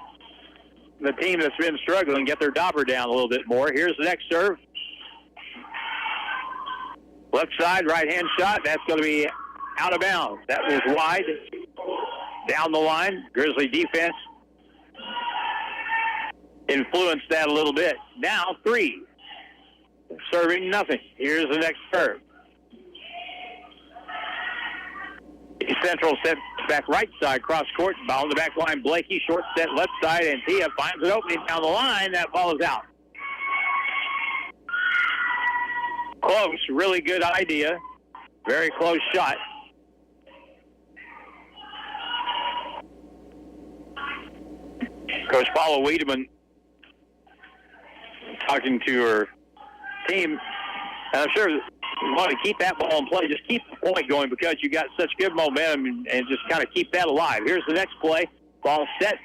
the team that's been struggling, get their dauber down a little bit more. Here's the next serve. Left side, right-hand shot. That's going to be out of bounds. That was wide. Down the line. Grizzly defense influenced that a little bit. Now 3. Serving nothing. Here's the next serve. East Central set back right side, cross court, ball in the back line. Blakey, short set left side, and Tia finds an opening down the line. That ball is out. Close, really good idea. Very close shot. Coach Paula Wiedemann talking to her team, and I'm sure you want to keep that ball in play. Just keep the point going because you got such good momentum and just kind of keep that alive. Here's the next play. Ball set.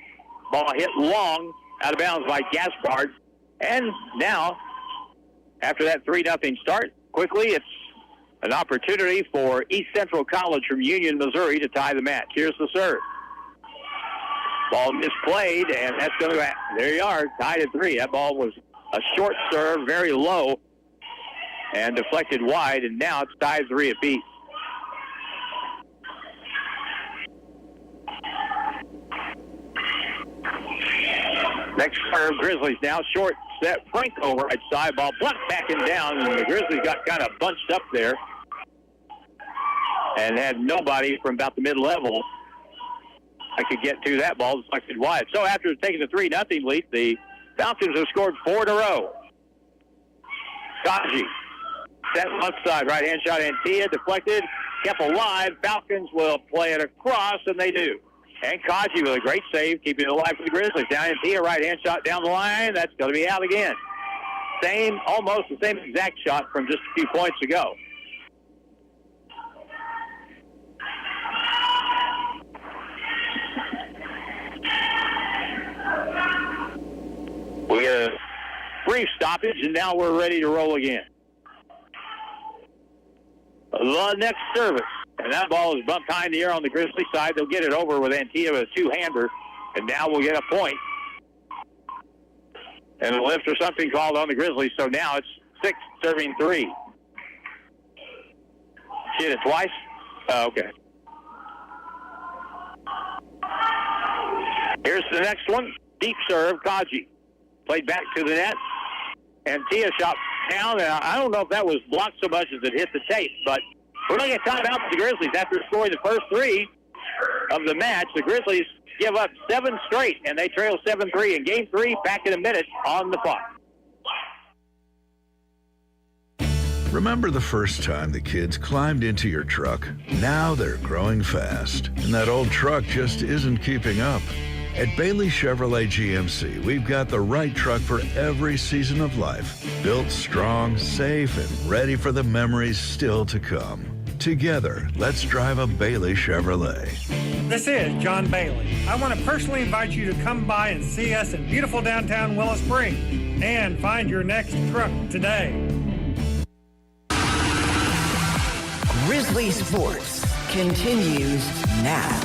Ball hit long, out of bounds by Gaspard. And now, after that 3-0 start, quickly it's an opportunity for East Central College from Union, Missouri to tie the match. Here's the serve. Ball misplayed, and that's going to, there you are, tied at 3. That ball was a short serve, very low, and deflected wide, and now it's tied 3 apiece. Next serve, Grizzlies now short set. Franco right side, ball blocked back and down, and the Grizzlies got kind of bunched up there and had nobody from about the mid-level I could get to that ball, deflected wide. So after taking the 3-0 lead, the Falcons have scored 4 in a row. Kaji, set left side, right-hand shot, Antilla, deflected, kept alive. Falcons will play it across, and they do. And Kaji with a great save, keeping it alive for the Grizzlies. Down Antilla, right-hand shot down the line. That's going to be out again. Almost the same exact shot from just a few points ago. We get a brief stoppage, and now we're ready to roll again. The next service, and that ball is bumped high in the air on the Grizzly side. They'll get it over with Antilla with a two-hander, and now we'll get a point. And a lift or something called on the Grizzlies, so now it's 6 serving 3. She hit it twice? Oh, okay. Here's the next one. Deep serve, Kaji. Played back to the net. And Tia shot down. I don't know if that was blocked so much as it hit the tape, but we're going to get timeout for the Grizzlies. After scoring the first 3 of the match, the Grizzlies give up 7 straight, and they trail 7-3 in Game 3. Back in a minute on the clock. Remember the first time the kids climbed into your truck? Now they're growing fast, and that old truck just isn't keeping up. At Bailey Chevrolet GMC, we've got the right truck for every season of life. Built strong, safe, and ready for the memories still to come. Together, let's drive a Bailey Chevrolet. This is John Bailey. I want to personally invite you to come by and see us in beautiful downtown Willow Springs and find your next truck today. Grizzly Sports continues now.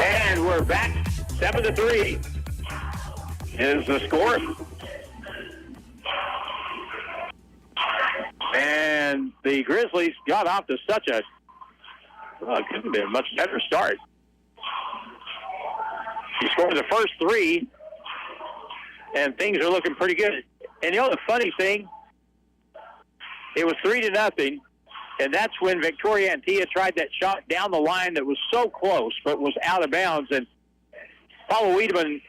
And we're back. 7-3 is the score. And the Grizzlies got off to such a, it couldn't have been a much better start. He scored the first 3, and things are looking pretty good. And the funny thing, it was 3-0, and that's when Victoria Antia tried that shot down the line that was so close, but was out of bounds. And Paula Wiedemann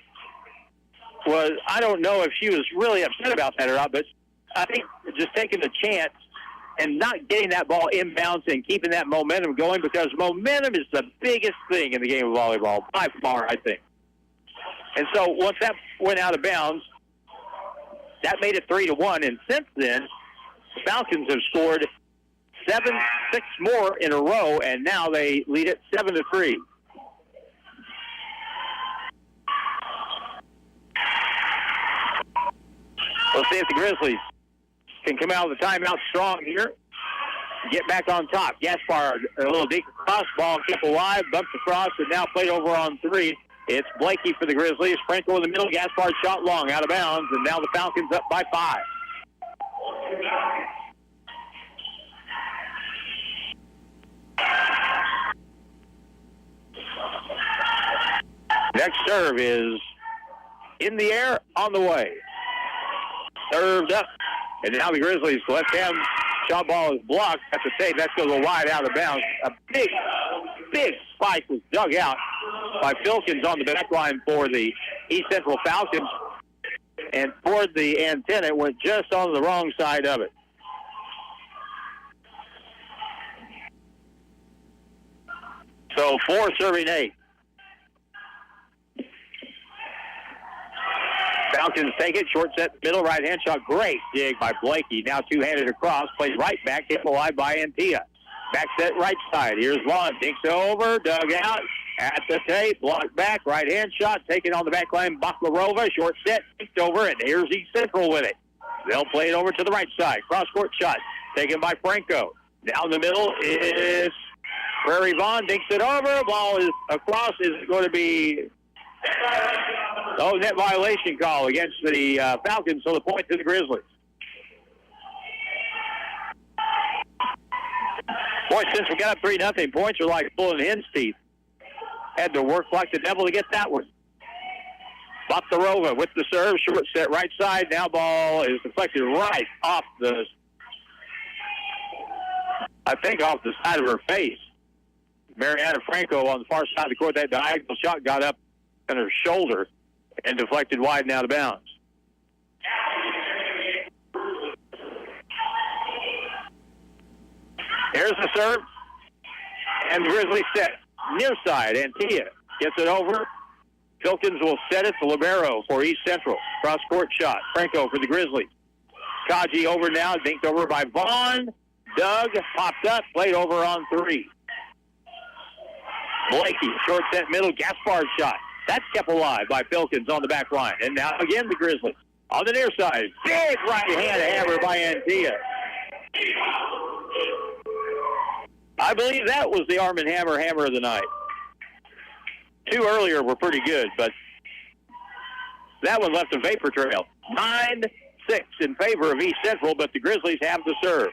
was, I don't know if she was really upset about that or not, but I think just taking the chance and not getting that ball inbounds and keeping that momentum going, because momentum is the biggest thing in the game of volleyball, by far, I think. And so once that went out of bounds, that made it 3-1. And since then, the Falcons have scored 6 more in a row, and now they lead it 7-3. Let's see if the Grizzlies can come out of the timeout strong here. Get back on top. Gaspard, a little deep cross ball, kept alive, bumped across, and now played over on 3. It's Blakey for the Grizzlies. Franco in the middle. Gaspard shot long, out of bounds, and now the Falcons up by 5. Next serve is in the air, on the way. Served up, and now the Grizzlies' left-hand shot ball is blocked at the tape. That's going to go wide out of bounds. A big spike was dug out by Filkins on the back line for the East Central Falcons, and toward the antenna. It went just on the wrong side of it. So 4 serving 8. Falcons take it, short set, middle, right-hand shot. Great dig by Blakey. Now two-handed across, plays right back, hit alive by Antia. Back set right side. Here's Vaughn, dinks over, dug out, at the tape, blocked back, right-hand shot, taken on the back line, Baklarova, short set, dinked over, and here's East Central with it. They'll play it over to the right side. Cross-court shot, taken by Franco. Down the middle is Prairie Vaughn, dinks it over, ball is across, is going to be... net violation call against the Falcons, so the point to the Grizzlies. Boy, since we got up 3-0, points are like pulling hen's teeth. Had to work like the devil to get that one. Baklarova with the serve, short set right side. Now ball is deflected right off the, I think off the side of her face. Mariana Franco on the far side of the court, that diagonal shot got up on her shoulder and deflected wide and out of bounds. Here's the serve. And the Grizzlies set. Near side, Antia gets it over. Filkins will set it to Libero for East Central. Cross-court shot. Franco for the Grizzlies. Kaji over now, dinked over by Vaughn. Doug popped up, played over on 3. Blakey, short set middle, Gaspard shot. That's kept alive by Filkins on the back line. And now again the Grizzlies. On the near side, big right-hand hammer by Antia. I believe that was the Arm & Hammer of the night. 2 earlier were pretty good, but That one left a vapor trail. 9-6 in favor of East Central, but the Grizzlies have the serve.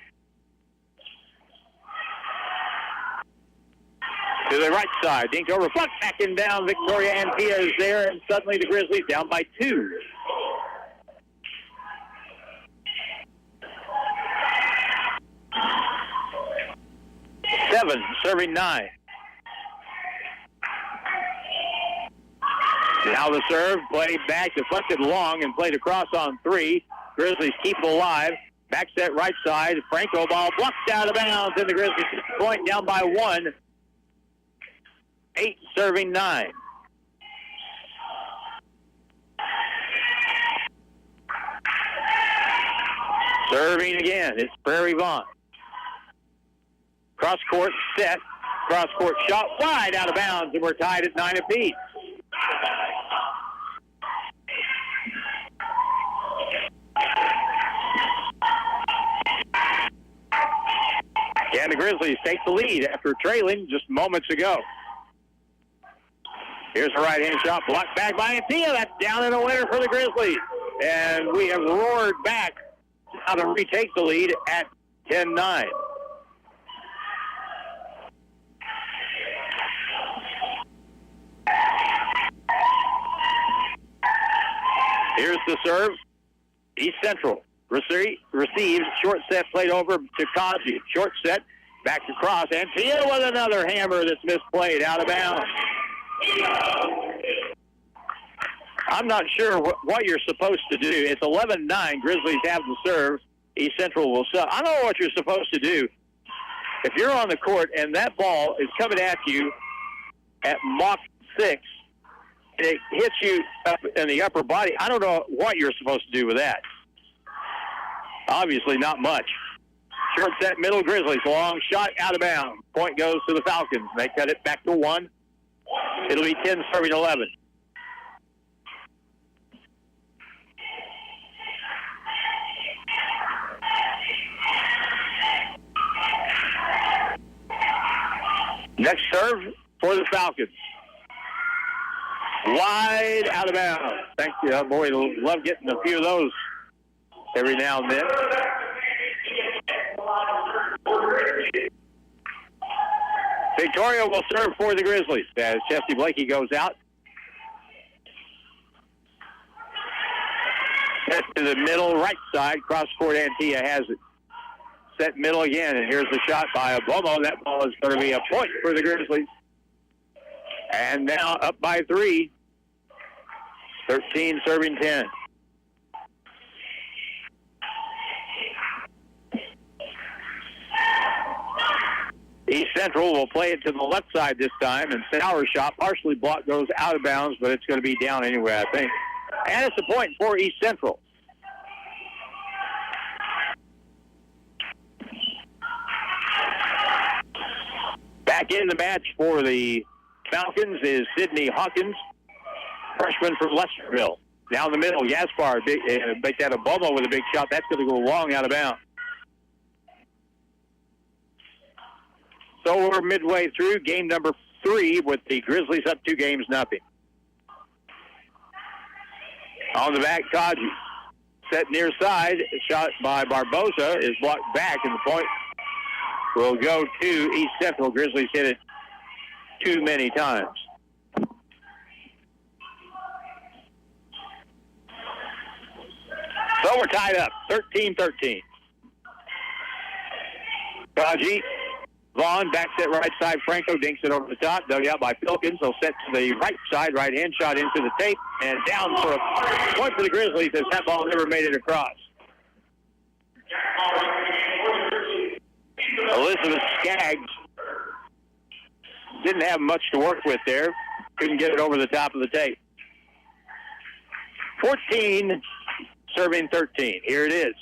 To the right side, dinked over, fluck back and down. Victoria Antia is there, and suddenly the Grizzlies down by 2. Seven, serving 9. Now the serve, played back, deflected long, and played across on 3. Grizzlies keep it alive. Back set right side. Franco ball blocked out of bounds, and the Grizzlies point down by 1. 8 serving 9. Serving again, it's Prairie Vaughn. Cross court set. Cross court shot wide out of bounds, and we're tied at 9 apiece. And the Grizzlies take the lead after trailing just moments ago. Here's a right-hand shot, blocked back by Antia. That's down and a winner for the Grizzlies. And we have roared back now to retake the lead at 10-9. Here's the serve. East Central receives. Short set played over to Kaji. Short set, back across. Antia with another hammer that's misplayed out of bounds. I'm not sure what you're supposed to do. It's 11-9. Grizzlies have the serve. East Central will sub. I don't know what you're supposed to do. If you're on the court and that ball is coming at you at Mach 6, and it hits you up in the upper body, I don't know what you're supposed to do with that. Obviously not much. Short set, middle Grizzlies. Long shot out of bounds. Point goes to the Falcons. They cut it back to 1. It'll be 10 serving 11. Next serve for the Falcons. Wide out of bounds. Thank you. Boy, love getting a few of those every now and then. Victoria will serve for the Grizzlies as Chesty Blakey goes out. Set to the middle right side. Cross court Antia has it. Set middle again, and here's the shot by Abomo. That ball is going to be a point for the Grizzlies. And now up by 3. 13 serving 10. East Central will play it to the left side this time, and Sauer's shot partially blocked, goes out of bounds, but it's going to be down anyway, I think. And it's a point for East Central. Back in the match for the Falcons is Sidney Hawkins, freshman from Lesterville. Down the middle, Gaspar, make that a bubble with a big shot. That's going to go long out of bounds. So we're midway through game number 3 with the Grizzlies up 2-0. On the back, Kaji. Set near side, shot by Barbosa is blocked back, and the point will go to East Central. Grizzlies hit it too many times. So we're tied up, 13-13. Kaji. Vaughn backs it right side. Franco dinks it over the top. Dug out by Pilkins. He'll set to the right side. Right hand shot into the tape. And down for a point for the Grizzlies as that ball never made it across. Elizabeth Skaggs didn't have much to work with there. Couldn't get it over the top of the tape. 14 serving 13. Here it is.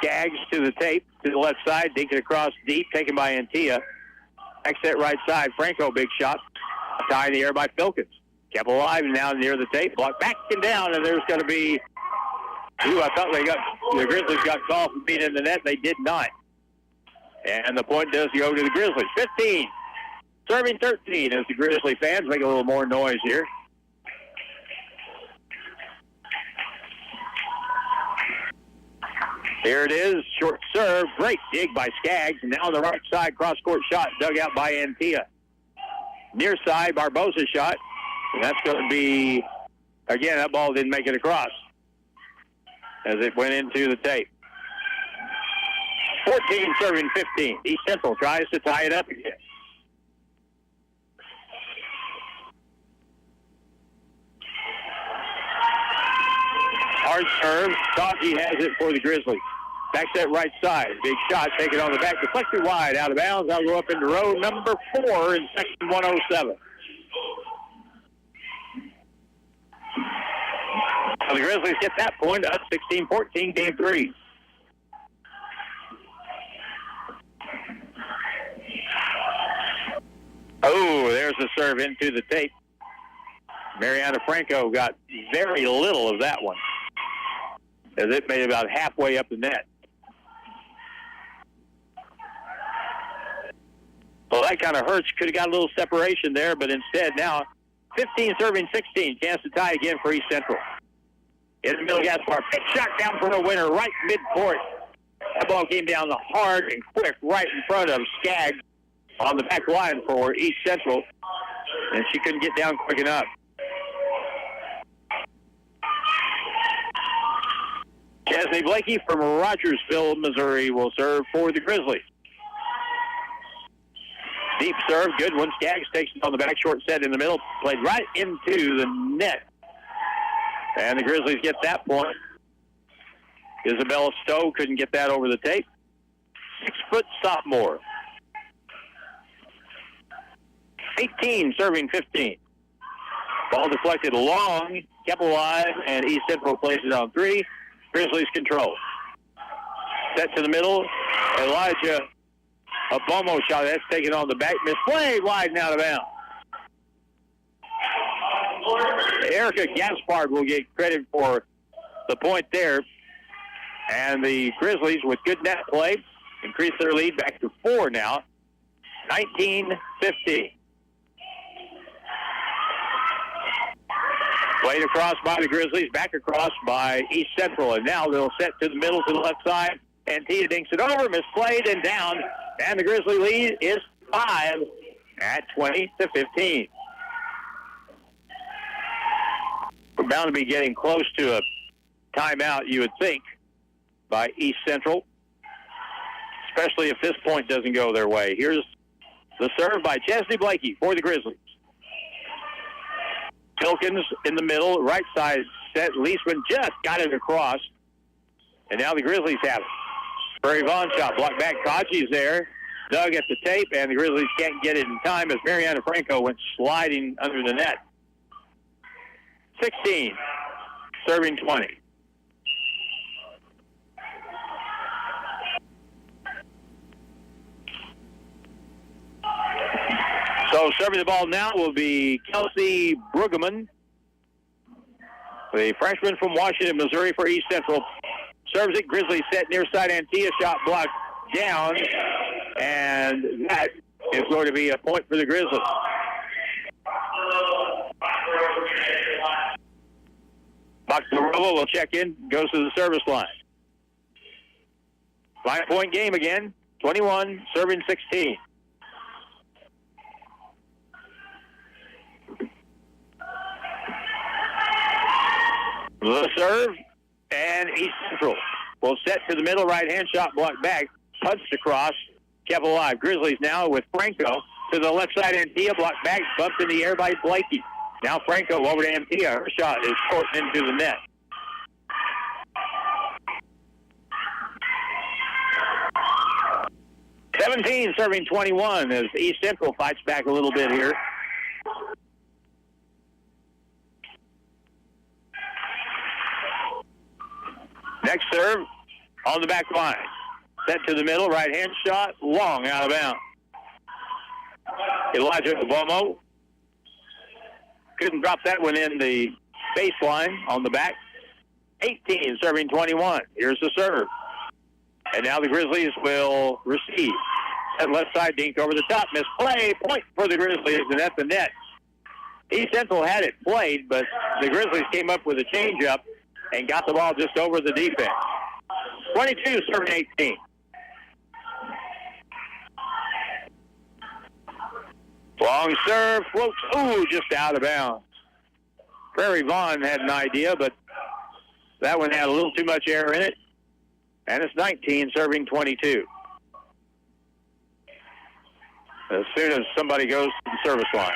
Skaggs to the tape, to the left side, dink it across deep, taken by Antia. Exit right side, Franco, big shot. Tie in the air by Filkins. Kept alive and now near the tape, blocked back and down, and there's going to be, I thought the Grizzlies got called for being in the net. They did not. And the point does go to the Grizzlies. 15, serving 13 as the Grizzly fans make a little more noise here. Here it is, short serve, great dig by Skaggs, and now on the right side, cross-court shot dug out by Antilla. Near side, Barbosa shot, and that's going to be, again, that ball didn't make it across as it went into the tape. 14 serving 15. East Central tries to tie it up again. Hard serve. Taji has it for the Grizzlies. Back set right side. Big shot taken on the back. Deflected wide. Out of bounds. That'll go up into row number 4 in section 107. So the Grizzlies get that point up 16-14, game 3. Oh, there's a serve into the tape. Mariana Franco got very little of that one, as it made about halfway up the net. Well, that kind of hurts. Could have got a little separation there, but instead now 15 serving 16. Chance to tie again for East Central. In the middle, Gaspar. Big shot down for the winner, right mid-court. That ball came down hard and quick right in front of Skaggs on the back line for East Central, and she couldn't get down quick enough. Chesney Blakey from Rogersville, Missouri, will serve for the Grizzlies. Deep serve, good one. Skaggs takes it on the back, short set in the middle, played right into the net. And the Grizzlies get that point. Isabella Stowe couldn't get that over the tape. 6-foot sophomore. 18 serving 15. Ball deflected long, kept alive, and East Central plays it on 3. Grizzlies control. Set to the middle. Elijah, a Bomo shot. That's taken on the back. Misplayed wide and out of bounds. Erica Gaspard will get credit for the point there. And the Grizzlies, with good net play, increase their lead back to 4 now. 19-15. Played across by the Grizzlies, back across by East Central, and now they'll set to the middle to the left side. Antilla dinks it over, misplayed and down, and the Grizzly lead is 5 at 20-15. We're bound to be getting close to a timeout, you would think, by East Central, especially if this point doesn't go their way. Here's the serve by Chesney Blakey for the Grizzlies. Pilkins in the middle, right side set. Leisman just got it across, and now the Grizzlies have it. Prairie Vaughn shot blocked back. Kaji's there, dug at the tape, and the Grizzlies can't get it in time as Mariana Franco went sliding under the net. 16, serving 20. So serving the ball now will be Kelsey Brueggemann, the freshman from Washington, Missouri for East Central. Serves it, Grizzlies set near side. Antilla shot blocked down, and that is going to be a point for the Grizzlies. Boxarova will check in, goes to the service line. 5-point game again, 21, serving 16. The serve, and East Central will set to the middle, right-hand shot blocked back, punched across, kept alive. Grizzlies now with Franco to the left side. Antilla blocked back, bumped in the air by Blakey. Now Franco over to Antilla. Her shot is short into the net. (17) serving 21 as East Central fights back a little bit here. Next serve on the back line. Set to the middle, right-hand shot, long out of bounds. Elijah Bomo couldn't drop that one in the baseline on the back. 18 serving 21. Here's the serve. And now the Grizzlies will receive. That left side dink over the top. Misplay. Point for the Grizzlies, and at the net. East Central had it played, but the Grizzlies came up with a changeup and got the ball just over the defense. 22 serving 18. Long serve, floats, just out of bounds. Prairie Vaughn had an idea, but that one had a little too much air in it. And it's 19 serving 22. As soon as somebody goes to the service line.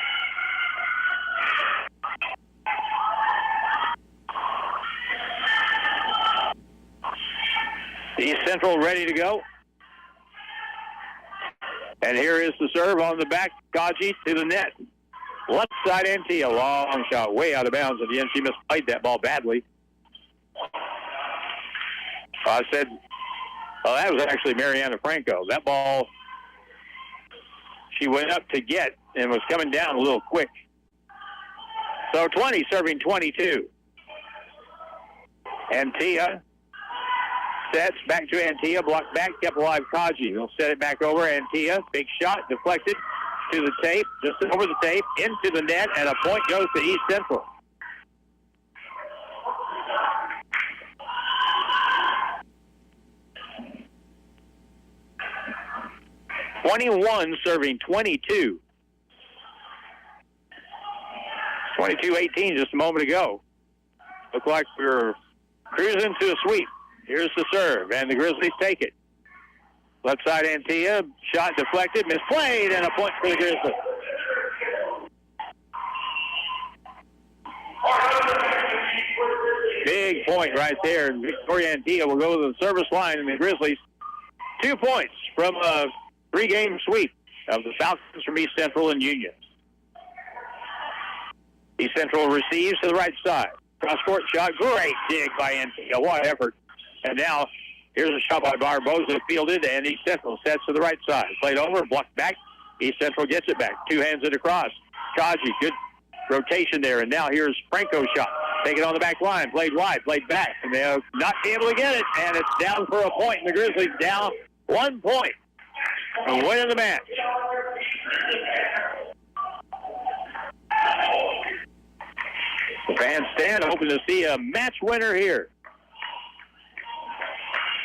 East Central ready to go. And here is the serve on the back. Kaji to the net. Left side Antioch. Long shot way out of bounds at the end. She misplayed that ball badly. I said, well, that was actually Mariana Franco. That ball she went up to get and was coming down a little quick. So 20 serving 22. Antioch sets back to Antioch, blocked back, kept alive Kaji. He'll set it back over. Antioch, big shot, deflected to the tape, just over the tape, into the net, and a point goes to East Central. (21) serving 22. 22-18 just a moment ago. Looked like we were cruising to a sweep. Here's the serve, and the Grizzlies take it. Left side Antioch, shot deflected, misplayed, and a point for the Grizzlies. Big point right there. Victoria Antioch will go to the service line, and the Grizzlies 2 points from a 3-game sweep of the Falcons from East Central and Union. East Central receives to the right side. Cross-court shot, great dig by Antioch. What effort. And now, here's a shot by Barboza, fielded, and East Central sets to the right side. Played over, blocked back. East Central gets it back. Two hands it across. Kaji, good rotation there. And now here's Franco's shot. Take it on the back line. Played wide, played back. And they'll not be able to get it. And it's down for a point. And the Grizzlies down 1 point. And winning the match. The fans stand, hoping to see a match winner here.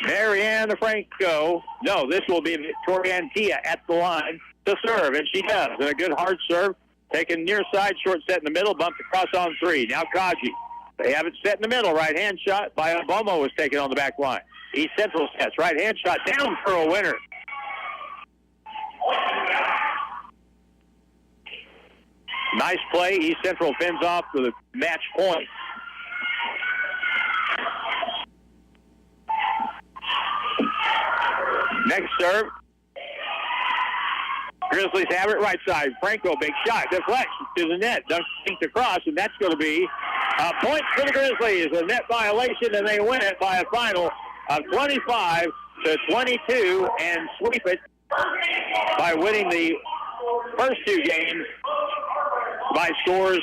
Mariana Franco. No, this will be Victoria Antioch at the line to serve, and she does. And a good hard serve, taken near side, short set in the middle, bumped across on three. Now Kaji. They have it set in the middle. Right-hand shot by Obomo was taken on the back line. East Central sets. Right-hand shot down for a winner. Nice play. East Central pins off with a match point. Next serve. Grizzlies have it right side. Franco, big shot. Deflects to the net. Dunked across, and that's going to be a point for the Grizzlies. A net violation, and they win it by a final of 25-22 and sweep it by winning the first two games by scores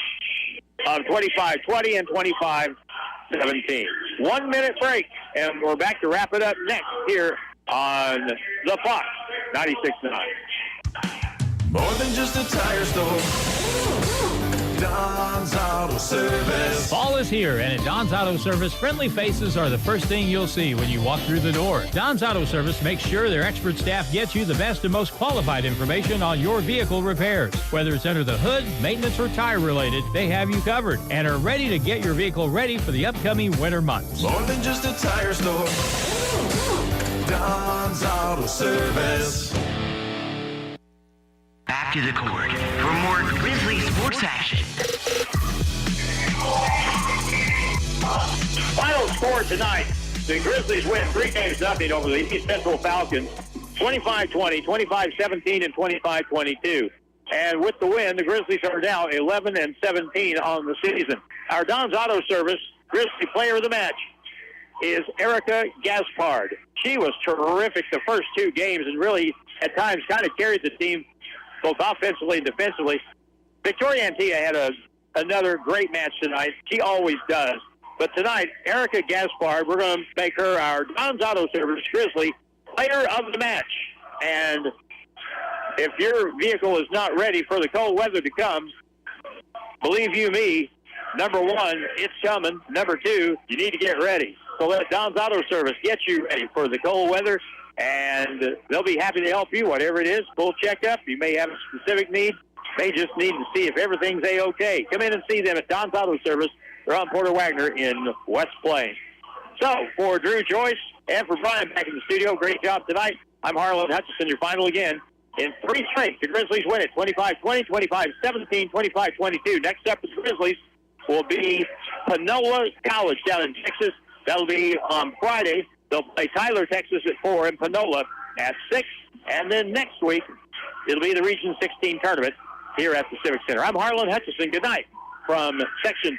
of 25-20 and 25-17. 1 minute break, and we're back to wrap it up next here on the Fox 96.9. More than just a tire store. Don's Auto Service. Fall is here, and at Don's Auto Service, friendly faces are the first thing you'll see when you walk through the door. Don's Auto Service makes sure their expert staff gets you the best and most qualified information on your vehicle repairs. Whether it's under the hood, maintenance, or tire related, they have you covered and are ready to get your vehicle ready for the upcoming winter months. More than just a tire store. Don's Auto Service. Back to the court for more Grizzly sports action. Final score tonight. The Grizzlies win 3-0 over the East Central Falcons. 25-20, 25-17, and 25-22. And with the win, the Grizzlies are now 11-17 on the season. Our Don's Auto Service Grizzly player of the match is Erica Gaspard. She was terrific the first two games and really, at times, kind of carried the team both offensively and defensively. Victoria Antioch had another great match tonight. She always does. But tonight, Erica Gaspard, we're going to make her our Don's Auto Service Grizzly player of the match. And if your vehicle is not ready for the cold weather to come, believe you me, number one, it's coming. Number two, you need to get ready. So let Don's Auto Service get you ready for the cold weather, and they'll be happy to help you, whatever it is. Full checkup. You may have a specific need. May just need to see if everything's A-OK. Come in and see them at Don's Auto Service. They're on Porter Wagner in West Plains. So, for Drew Joyce and for Brian back in the studio, great job tonight. I'm Harlan Hutchison, your final again. In 3 straight, the Grizzlies win it, 25-20, 25-17, 25-22. Next up, the Grizzlies will be Panola College down in Texas. That'll be on Friday. They'll play Tyler, Texas at 4 and Panola at 6. And then next week, it'll be the Region 16 tournament here at the Civic Center. I'm Harlan Hutchison. Good night from Section